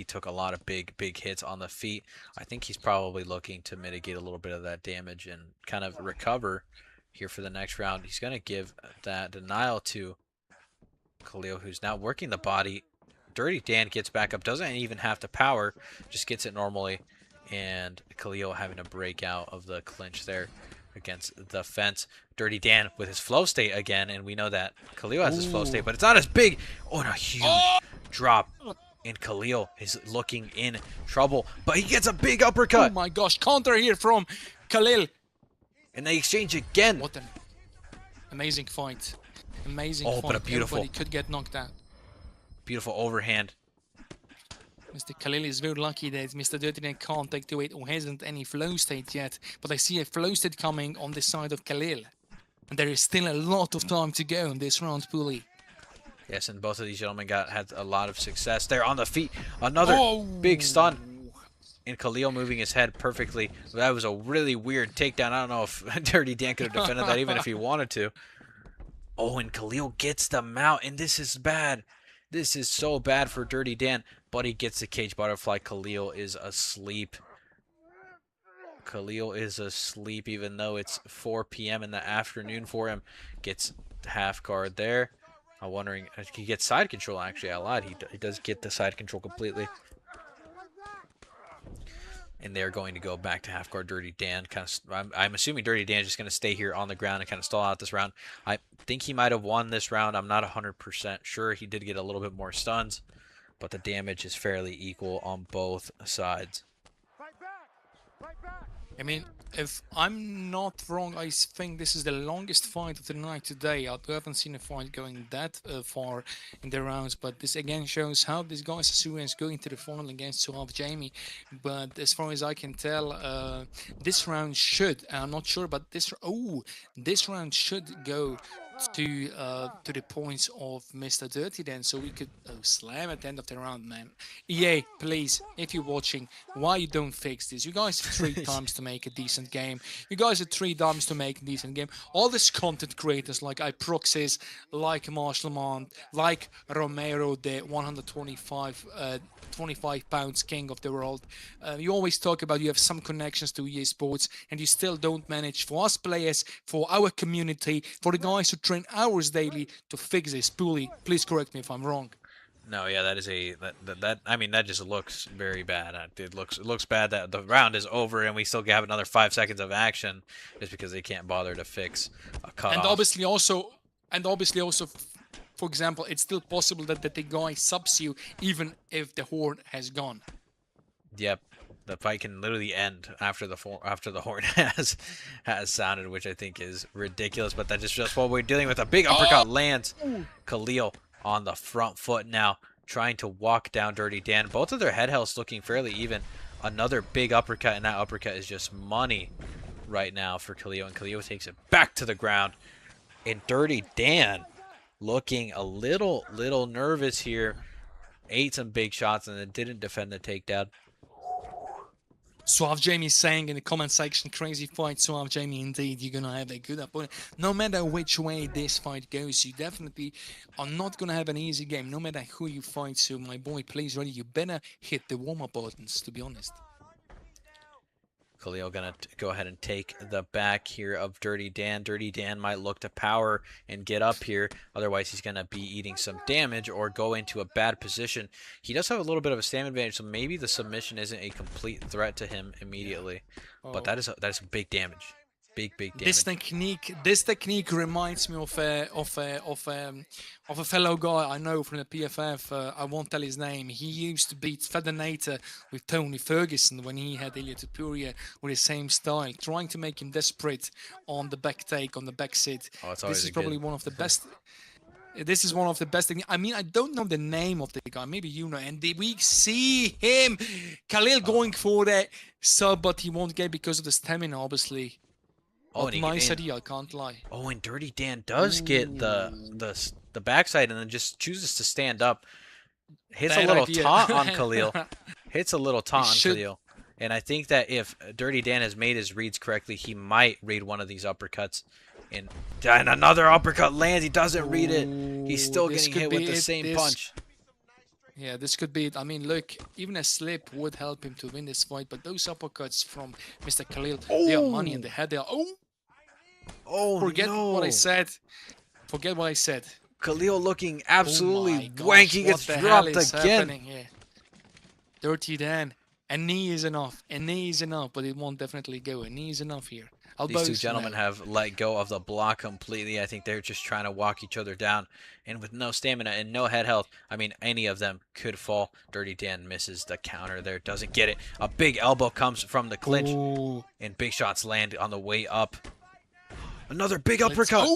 C: took a lot of big hits on the feet. I think he's probably looking to mitigate a little bit of that damage and kind of recover here for the next round. He's going to give that denial to Khalil, who's now working the body. Dirty Dan gets back up, doesn't even have to power, just gets it normally, and Khalil having a breakout of the clinch there against the fence. Dirty Dan with his flow state again, and we know that Khalil has his flow state, but it's not as big. Oh, and a huge drop, and Khalil is looking in trouble, but he gets a big uppercut.
B: Oh my gosh, counter here from Khalil.
C: And they exchange again.
B: What an amazing fight. Amazing
C: Oh,
B: fight.
C: but a beautiful...
B: Everybody could get knocked out.
C: Beautiful overhand.
B: Mr. Khalil is very lucky that Mr. DirtyDan can't take to it or hasn't any flow state yet. But I see a flow state coming on the side of Khalil. And there is still a lot of time to go in this round, Pooley.
C: Yes, and both of these gentlemen had a lot of success there on the feet. Another big stun. And Khalil moving his head perfectly. That was a really weird takedown. I don't know if Dirty Dan could have defended that even if he wanted to. Oh, and Khalil gets the mount, and this is bad. This is so bad for Dirty Dan. But he gets the cage butterfly. Khalil is asleep. Khalil is asleep, even though it's 4 p.m. in the afternoon for him. Gets half guard there. I'm wondering, he gets side control, actually. I lied. He does get the side control completely. And they're going to go back to half guard Dirty Dan. I'm assuming Dirty Dan is just going to stay here on the ground and kind of stall out this round. I think he might have won this round. I'm not 100% sure. He did get a little bit more stuns, but the damage is fairly equal on both sides.
B: I mean, if I'm not wrong, I think this is the longest fight of the night today. I haven't seen a fight going that far in the rounds, but this again shows how this guy Sasuke is going to the final against Suave Jamie. But as far as I can tell, this round should, I'm not sure, but this round should go to the points of Mr. DirtyDan, so we could slam at the end of the round, man. EA, please, if you're watching, why you don't fix this? You guys have 3 times to make a decent game. You guys have 3 times to make a decent game. All these content creators like iProxys, like Marshall Mont, like Romero, the 25 pounds king of the world. You always talk about you have some connections to EA Sports, and you still don't manage for us players, for our community, for the guys who train hours daily to fix this. Please correct me if I'm wrong.
C: No, yeah, that is I mean, that just looks very bad. It looks bad that the round is over and we still have another 5 seconds of action just because they can't bother to fix a cutoff.
B: And obviously also, for example, it's still possible that the guy subs you even if the horn has gone.
C: Yep. The fight can literally end after the horn has sounded, which I think is ridiculous. But that is just what we're dealing with. A big uppercut lands. Khalil on the front foot now, trying to walk down Dirty Dan. Both of their head healths looking fairly even. Another big uppercut, and that uppercut is just money right now for Khalil. And Khalil takes it back to the ground. And Dirty Dan looking a little nervous here. Ate some big shots and then didn't defend the takedown.
B: Suave Jamie saying in the comment section, crazy fight, Suave Jamie, indeed, you're going to have a good opponent. No matter which way this fight goes, you definitely are not going to have an easy game, no matter who you fight. So, my boy, please, ready, you better hit the warm-up buttons, to be honest.
C: Khalil gonna go ahead and take the back here of Dirty Dan. Dirty Dan might look to power and get up here. Otherwise, he's gonna be eating some damage or go into a bad position. He does have a little bit of a stamina advantage, so maybe the submission isn't a complete threat to him immediately. But that is some big damage. Big damage.
B: This technique reminds me of a fellow guy I know from the PFF. I won't tell his name. He used to beat Fedinator with Tony Ferguson when he had Ilya Topuria with the same style, trying to make him desperate on the back take, on the back sit. This is probably one of the best. This is one of the best things. I mean, I don't know the name of the guy. Maybe you know. And we see him, Khalil, going for that sub, but he won't get because of the stamina, obviously. Oh, nice idea, I can't lie.
C: Oh, and Dirty Dan does get the backside and then just chooses to stand up. Hits a little taunt on Khalil. Hits a little taunt on Khalil. And I think that if Dirty Dan has made his reads correctly, he might read one of these uppercuts. And another uppercut lands. He doesn't read it. He's still getting hit with the same punch.
B: Yeah, this could be it. I mean, look, even a slip would help him to win this fight, but those uppercuts from Mr. Khalil, they are money in the head. They are, forget what I said. Forget what I said.
C: Khalil looking absolutely wanky, gets dropped again.
B: Dirty Dan. A knee is enough. A knee is enough, but it won't definitely go. A knee is enough here.
C: These two gentlemen have let go of the block completely. I think they're just trying to walk each other down. And with no stamina and no head health, I mean, any of them could fall. Dirty Dan misses the counter there, doesn't get it. A big elbow comes from the clinch.
B: Ooh.
C: And big shots land on the way up. Another big uppercut.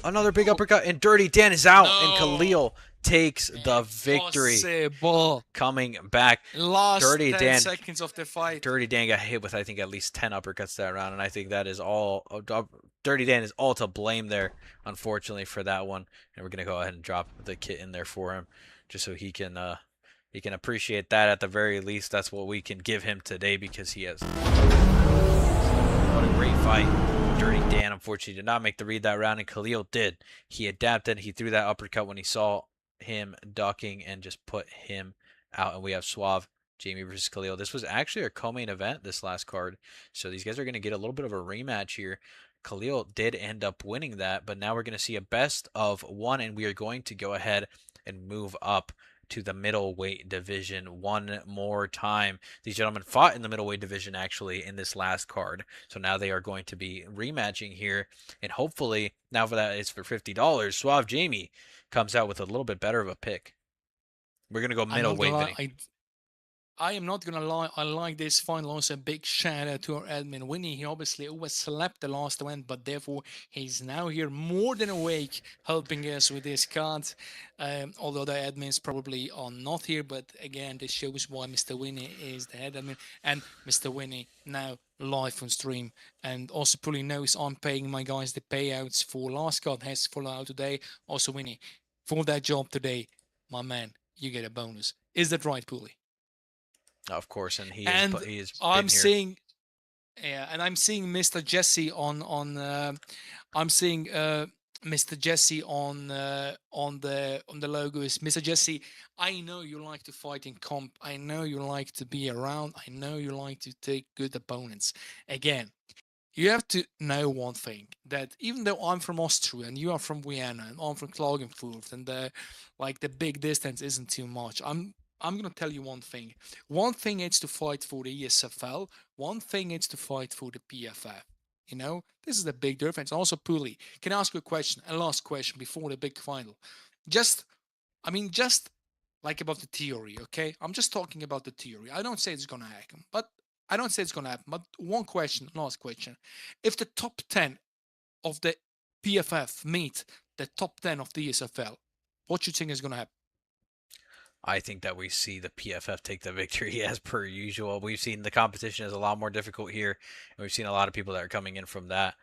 C: Another big uppercut. And Dirty Dan is out. And Khalil takes the victory. Coming back.
B: Last 10 seconds of the fight.
C: Dirty Dan got hit with, I think, at least 10 uppercuts that round. And I think that is all. Dirty Dan is all to blame there, unfortunately, for that one. And we're going to go ahead and drop the kit in there for him just so he can appreciate that at the very least. That's what we can give him today because he has. What a great fight. Dirty Dan, unfortunately, did not make the read that round, and Khalil did. He adapted. He threw that uppercut when he saw him ducking and just put him out. And we have Suave Jamie versus Khalil. This was actually a co-main event, this last card. So these guys are going to get a little bit of a rematch here. Khalil did end up winning that, but now we're going to see a best of one, and we are going to go ahead and move up to the middleweight division one more time. These gentlemen fought in the middleweight division actually in this last card. So now they are going to be rematching here. And hopefully, now for that it's for $50. Suave Jamie comes out with a little bit better of a pick. We're going to go middleweight, Vinny.
B: I am not gonna lie, I like this fight. Also, a big shout out to our admin Winnie. He obviously always slept the last event, but therefore he's now here more than awake, helping us with this card. Although the admins probably are not here, but again, this shows why Mr. Winnie is the head admin, and Mr. Winnie now live on stream, and also probably knows I'm paying my guys the payouts for last card has followed out today. Also, Winnie, for that job today, my man, you get a bonus. Is that right, Pooley?
C: Of course, and he is.
B: I'm seeing, yeah, and I'm seeing Mr. Jesse on I'm seeing Mr. Jesse on the logos. Mr. Jesse, I know you like to fight in comp. I know you like to be around. I know you like to take good opponents. Again, you have to know one thing, that even though I'm from Austria and you are from Vienna and I'm from Klagenfurt, and like the big distance isn't too much, I'm going to tell you one thing. One thing is to fight for the ESFL. One thing is to fight for the PFF. You know, this is the big difference. Also, Pooley, can I ask you a question? A last question before the big final. Just like about the theory, okay? I'm just talking about the theory. I don't say it's going to happen, but one question, last question. If the top 10 of the PFF meet the top 10 of the ESFL, what do you think is going to happen?
C: I think that we see the PFF take the victory as per usual. We've seen the competition is a lot more difficult here, and we've seen a lot of people that are coming in from that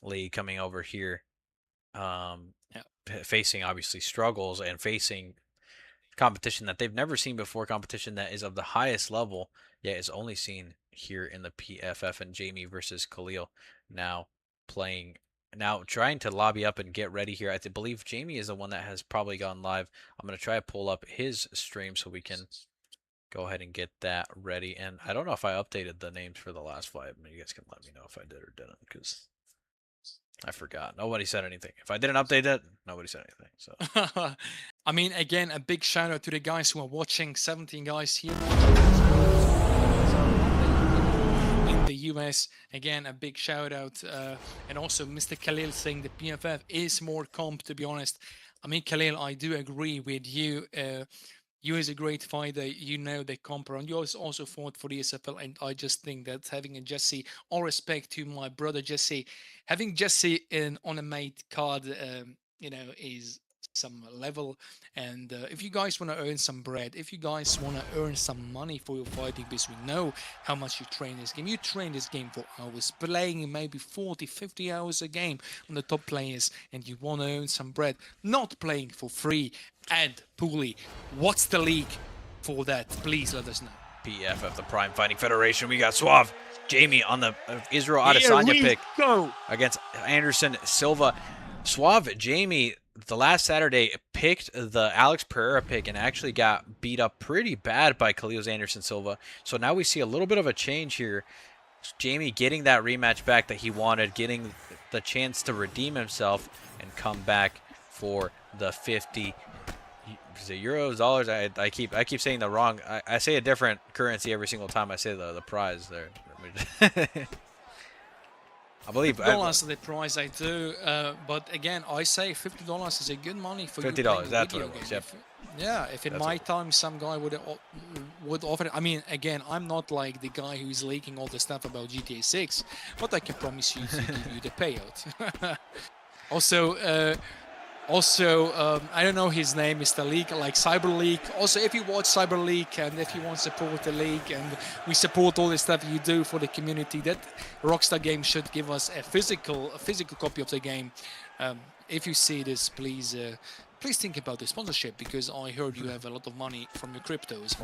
C: league coming over here, facing obviously struggles and facing competition that they've never seen before, competition that is of the highest level, yet is only seen here in the PFF. And Jamie versus Khalil now trying to lobby up and get ready here. I believe Jamie is the one that has probably gone live. I'm going to try to pull up his stream so we can go ahead and get that ready. And I don't know if I updated the names for the last fight. You guys can let me know if I did or didn't, because I forgot. Nobody said anything. If I didn't update it, nobody said anything. So
B: I mean, again, a big shout out to the guys who are watching. 17 guys here in the US. Again, a big shout out, and also Mr. Khalil saying the PFF is more comp. To be honest, I mean, Khalil, I do agree with you. You is a great fighter. You know the comp around. You also fought for the SFL, and I just think that having a Jesse, all respect to my brother Jesse, having Jesse on a mate card, is some level. And if you guys want to earn some bread, if you guys want to earn some money for your fighting, because we know how much you train this game. You train this game for hours, playing maybe 40, 50 hours a game on the top players, and you want to earn some bread, not playing for free. And Pooley, what's the league for that? Please let us know.
C: PFF, the Prime Fighting Federation. We got Suave Jamie on the Israel Adesanya pick against Anderson Silva. Suave Jamie, the last Saturday, picked the Alex Pereira pick and actually got beat up pretty bad by Khalil Anderson Silva. So now we see a little bit of a change here. Jamie getting that rematch back that he wanted, getting the chance to redeem himself and come back for the 50. Is it euros, dollars? I keep saying the wrong. I say a different currency every single time I say the prize there. I believe
B: $50 is the prize I do, but again, I say $50 is a good money for
C: $50.
B: You
C: that's what it was. Yep.
B: If in my time some guy would offer it. I mean, again, I'm not like the guy who's leaking all the stuff about GTA 6, but I can promise you to give you the payout. Also, I don't know his name, Mr. League, like Cyber League. Also, if you watch Cyber League and if you want to support the league and we support all the stuff you do for the community, that Rockstar Games should give us a physical copy of the game. If you see this, please think about the sponsorship, because I heard you have a lot of money from your cryptos.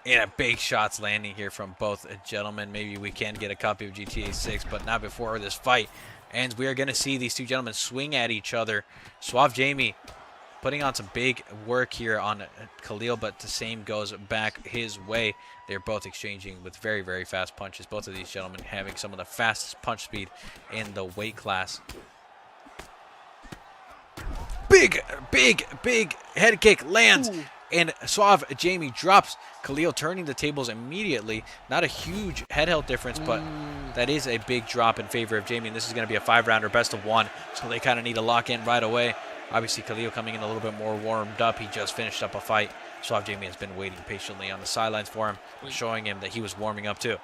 C: And big shots landing here from both gentlemen. Maybe we can get a copy of GTA 6, but not before this fight. And we are going to see these two gentlemen swing at each other. Suave Jamie putting on some big work here on Khalil, but the same goes back his way. They're both exchanging with very, very fast punches. Both of these gentlemen having some of the fastest punch speed in the weight class. Big, big, big head kick lands. Ooh. And Suave Jamie drops Khalil, turning the tables immediately. Not a huge head health difference, but that is a big drop in favor of Jamie. And this is going to be a 5-rounder best of 1, so they kind of need to lock in right away. Obviously, Khalil coming in a little bit more warmed up. He just finished up a fight. Suave Jamie has been waiting patiently on the sidelines for him, showing him that he was warming up too.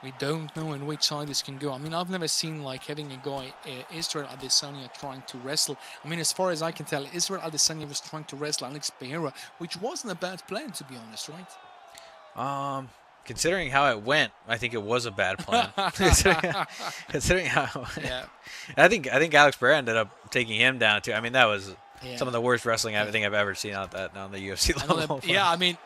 B: We don't know in which side this can go. I mean, I've never seen like having a guy, Israel Adesanya, trying to wrestle. I mean, as far as I can tell, Israel Adesanya was trying to wrestle Alex Pereira, which wasn't a bad plan, to be honest, right?
C: Considering how it went, I think it was a bad plan. considering how,
B: yeah.
C: I think Alex Pereira ended up taking him down too. I mean, that was some of the worst wrestling I think I've ever seen on the UFC level.
B: Yeah, I mean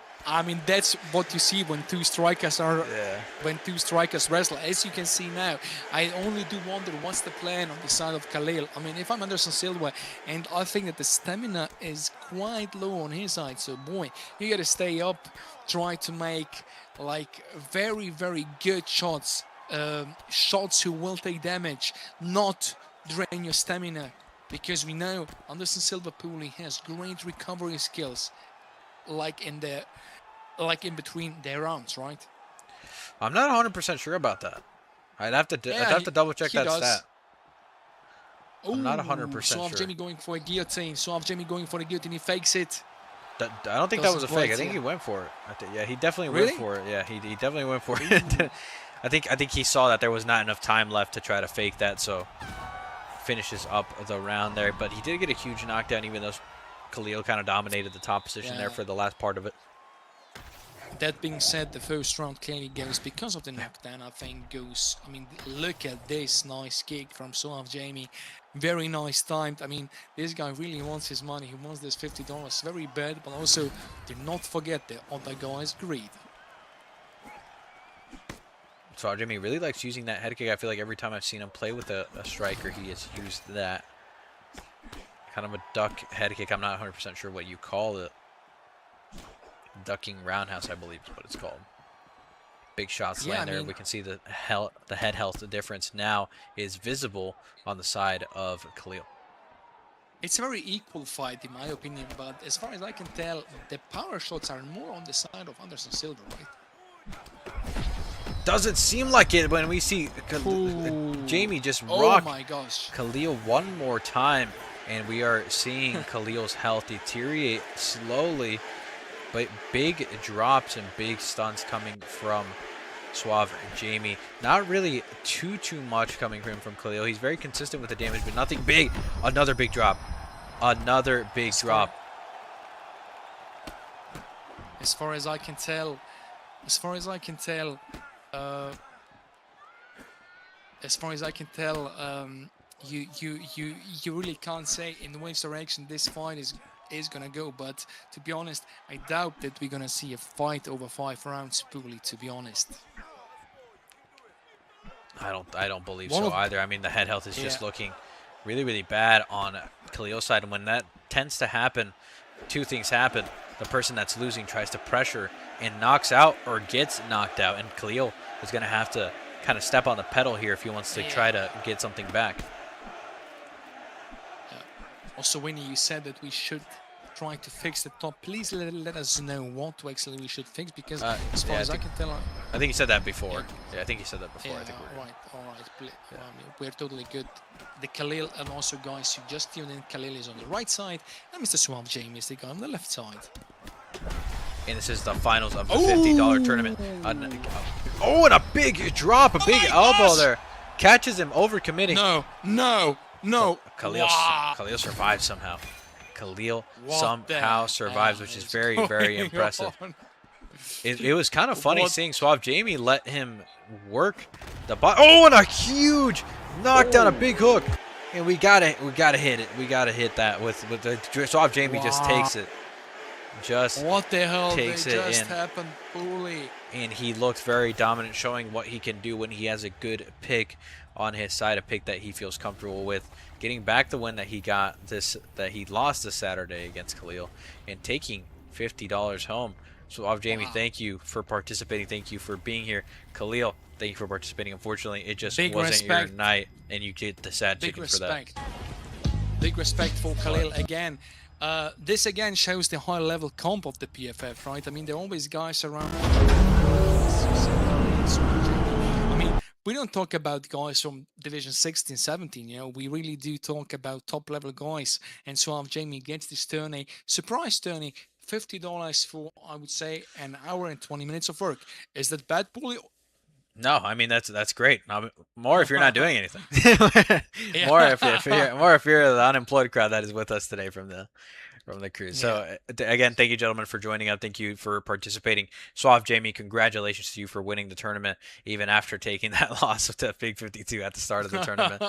B: that's what you see when two strikers wrestle. As you can see now, I only do wonder what's the plan on the side of Khalil. I mean, if I'm Anderson Silva, and I think that the stamina is quite low on his side, so boy, you got to stay up, try to make like very, very good shots, shots who will take damage, not drain your stamina, because we know Anderson Silva Pooley has great recovery skills, like in between their rounds, right?
C: I'm not 100% sure about that. I'd have to double check that stat. I'm not 100% sure.
B: Suave Jamie going for a guillotine. Suave Jamie going for the guillotine. He fakes it.
C: I don't think that was a fake. I think he went for it. Yeah, he definitely went for it. Yeah, he definitely went for it. I think he saw that there was not enough time left to try to fake that, so finishes up the round there. But he did get a huge knockdown, even though Khalil kind of dominated the top position there for the last part of it.
B: That being said, the first round clearly goes because of the knockdown. I think goes. I mean, look at this nice kick from Suave Jamie. Very nice timed. I mean, this guy really wants his money. He wants this $50. Very bad, but also do not forget the other guy's greed.
C: Suave Jamie really likes using that head kick. I feel like every time I've seen him play with a striker, he has used that. Kind of a duck head kick. I'm not 100% sure what you call it. Ducking roundhouse, I believe is what it's called. Big shots land there. We can see the head health difference now is visible on the side of Khalil.
B: It's a very equal fight in my opinion, but as far as I can tell, the power shots are more on the side of Anderson Silva, right?
C: Doesn't seem like it when we see Jamie just rock Khalil one more time, and we are seeing Khalil's health deteriorate slowly. But big drops and big stunts coming from Suave Jamie. Not really too much coming from Khalil. He's very consistent with the damage, but nothing big. Another big drop. Another big drop.
B: As far as I can tell, you really can't say in which direction this fight is gonna go, but to be honest, I doubt that we're gonna see a fight over 5 rounds purely, to be honest.
C: I don't believe so either. I mean, the head health is just looking really bad on Khalil's side, and when that tends to happen, two things happen. The person that's losing tries to pressure and knocks out or gets knocked out, and Khalil is gonna have to kind of step on the pedal here if he wants to try to get something back.
B: Also, Winnie, you said that we should try to fix the top. Please let us know what actually we should fix, because as far as I can tell...
C: I think you said that before. Yeah, I think you said that before.
B: Yeah,
C: I think
B: all right. We're totally good. The Khalil, and also guys who just tuned in, Khalil is on the right side, and Mr. Suave Jamie is the guy on the left side.
C: And this is the finals of the $50 tournament. And a big drop, a big elbow there. Catches him overcommitting.
B: No.
C: Khalil survives somehow. Khalil somehow survives, which is very impressive. It was kind of funny seeing Suave Jamie let him work the bot. And a huge knockdown, a big hook, and we gotta hit it. We gotta hit that with the Suave Jamie just takes it.
B: What the hell
C: takes
B: just
C: it in.
B: happened, bully?
C: And he looked very dominant, showing what he can do when he has a good pick on his side, a pick that he feels comfortable with, getting back the win that he lost this Saturday against Khalil, and taking $50 home. So, Jamie, thank you for participating. Thank you for being here. Khalil, thank you for participating. Unfortunately, it just wasn't your night, and you get the sad chicken for that.
B: Big respect for Khalil again. This again shows the high level comp of the PFF, right? I mean, there are always guys around. I mean, we don't talk about guys from Division 16, 17, you know, we really do talk about top level guys. And Suave Jamie gets this tourney, surprise tourney, $50 for, I would say, an hour and 20 minutes of work. Is that bad, Paulie?
C: No, I mean that's great. More if you're not doing anything. More if you're the unemployed crowd that is with us today from the crew. So again, thank you, gentlemen, for joining up. Thank you for participating. Suave Jamie, congratulations to you for winning the tournament, even after taking that loss of the Big 52 at the start of the tournament.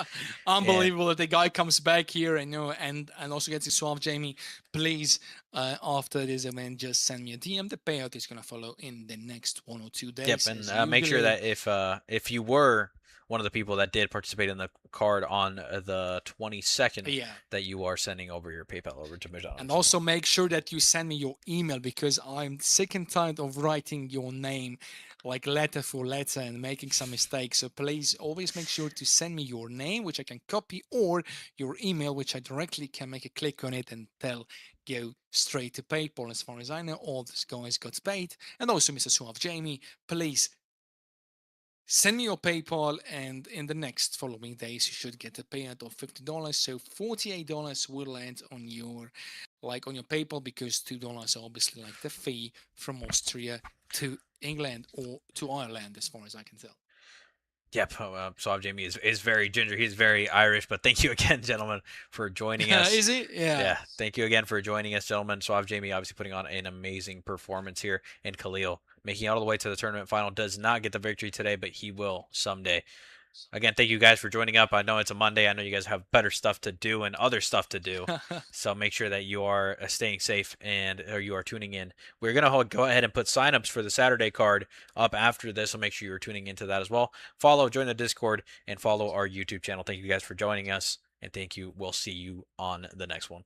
B: Unbelievable that the guy comes back here and and also gets his Suave Jamie. Please, after this event, just send me a DM. The payout is gonna follow in the next 1 or 2 days.
C: Yep, and make sure that if you were one of the people that did participate in the card on the 22nd, that you are sending over your PayPal over to McDonald's.
B: And also make sure that you send me your email, because I'm sick and tired of writing your name like letter for letter and making some mistakes. So please always make sure to send me your name, which I can copy, or your email, which I directly can make a click on it and go straight to PayPal. As far as I know, all these guys got paid. And also Mr. Suave Jamie, please send me your PayPal, and in the next following days, you should get a payout of $50. So $48 will land on your PayPal, because $2 are obviously like the fee from Austria to England or to Ireland, as far as I can tell.
C: Yep, Suave Jamie is very ginger. He's very Irish, but thank you again, gentlemen, for joining us.
B: Is he? Yeah.
C: Yeah, thank you again for joining us, gentlemen. Suave Jamie obviously putting on an amazing performance here, and Khalil making it all the way to the tournament final. Does not get the victory today, but he will someday. Again, thank you guys for joining up. I know it's a Monday. I know you guys have better stuff to do and other stuff to do. So make sure that you are staying safe or you are tuning in. We're going to go ahead and put signups for the Saturday card up after this. So make sure you're tuning into that as well. Join the Discord, and follow our YouTube channel. Thank you guys for joining us, and thank you. We'll see you on the next one.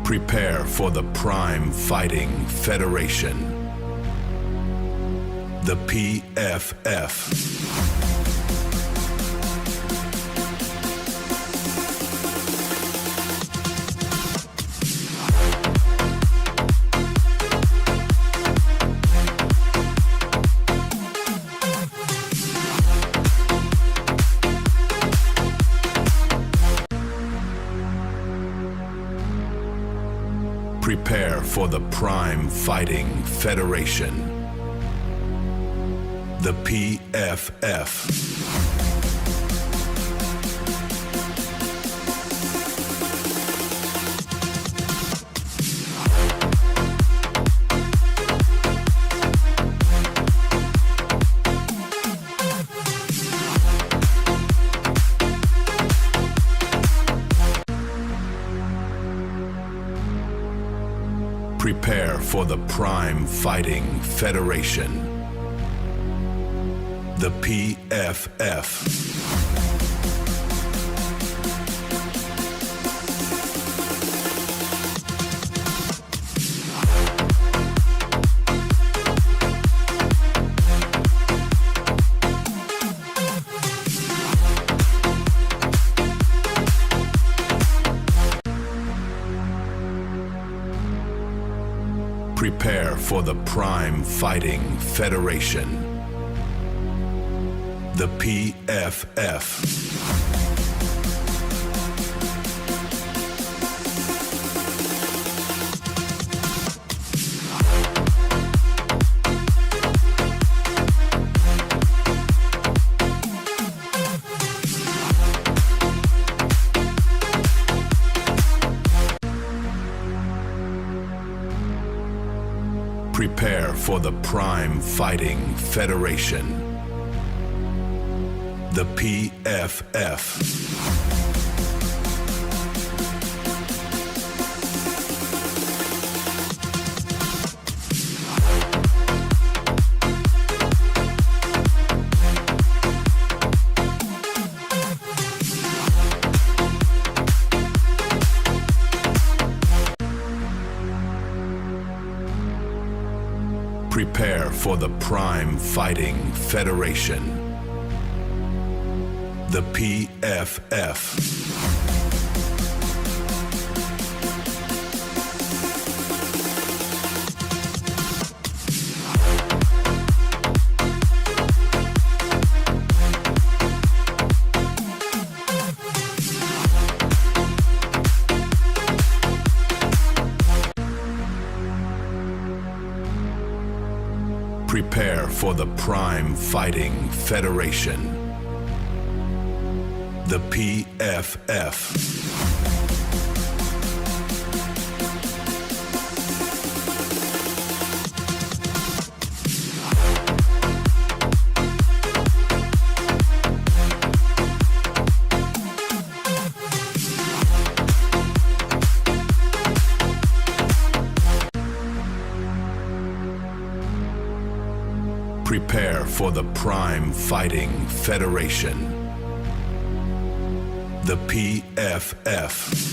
A: Prepare for the Prime Fighting Federation. The PFF. Prepare for the Prime Fighting Federation. The PFF. Prepare for the Prime Fighting Federation. The PFF. Prepare for the Prime Fighting Federation. The PFF. Prepare for the Prime Fighting Federation. The PFF. for the Prime Fighting Federation. The PFF. Prepare for the Prime Fighting Federation. The PFF. Prepare for the Prime Fighting Federation. The PFF.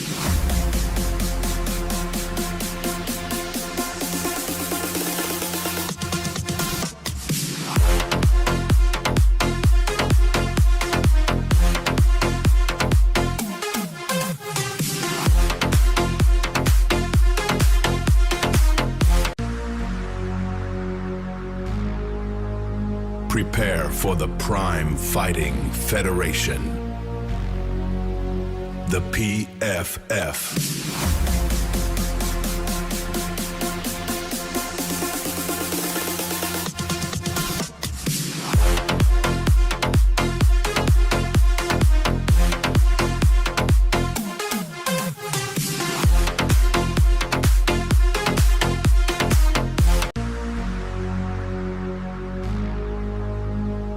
A: Prepare for the Prime Fighting Federation. The PFF.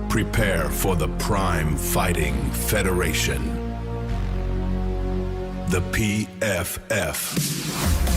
A: Prepare for the Prime Fighting Federation. The PFF.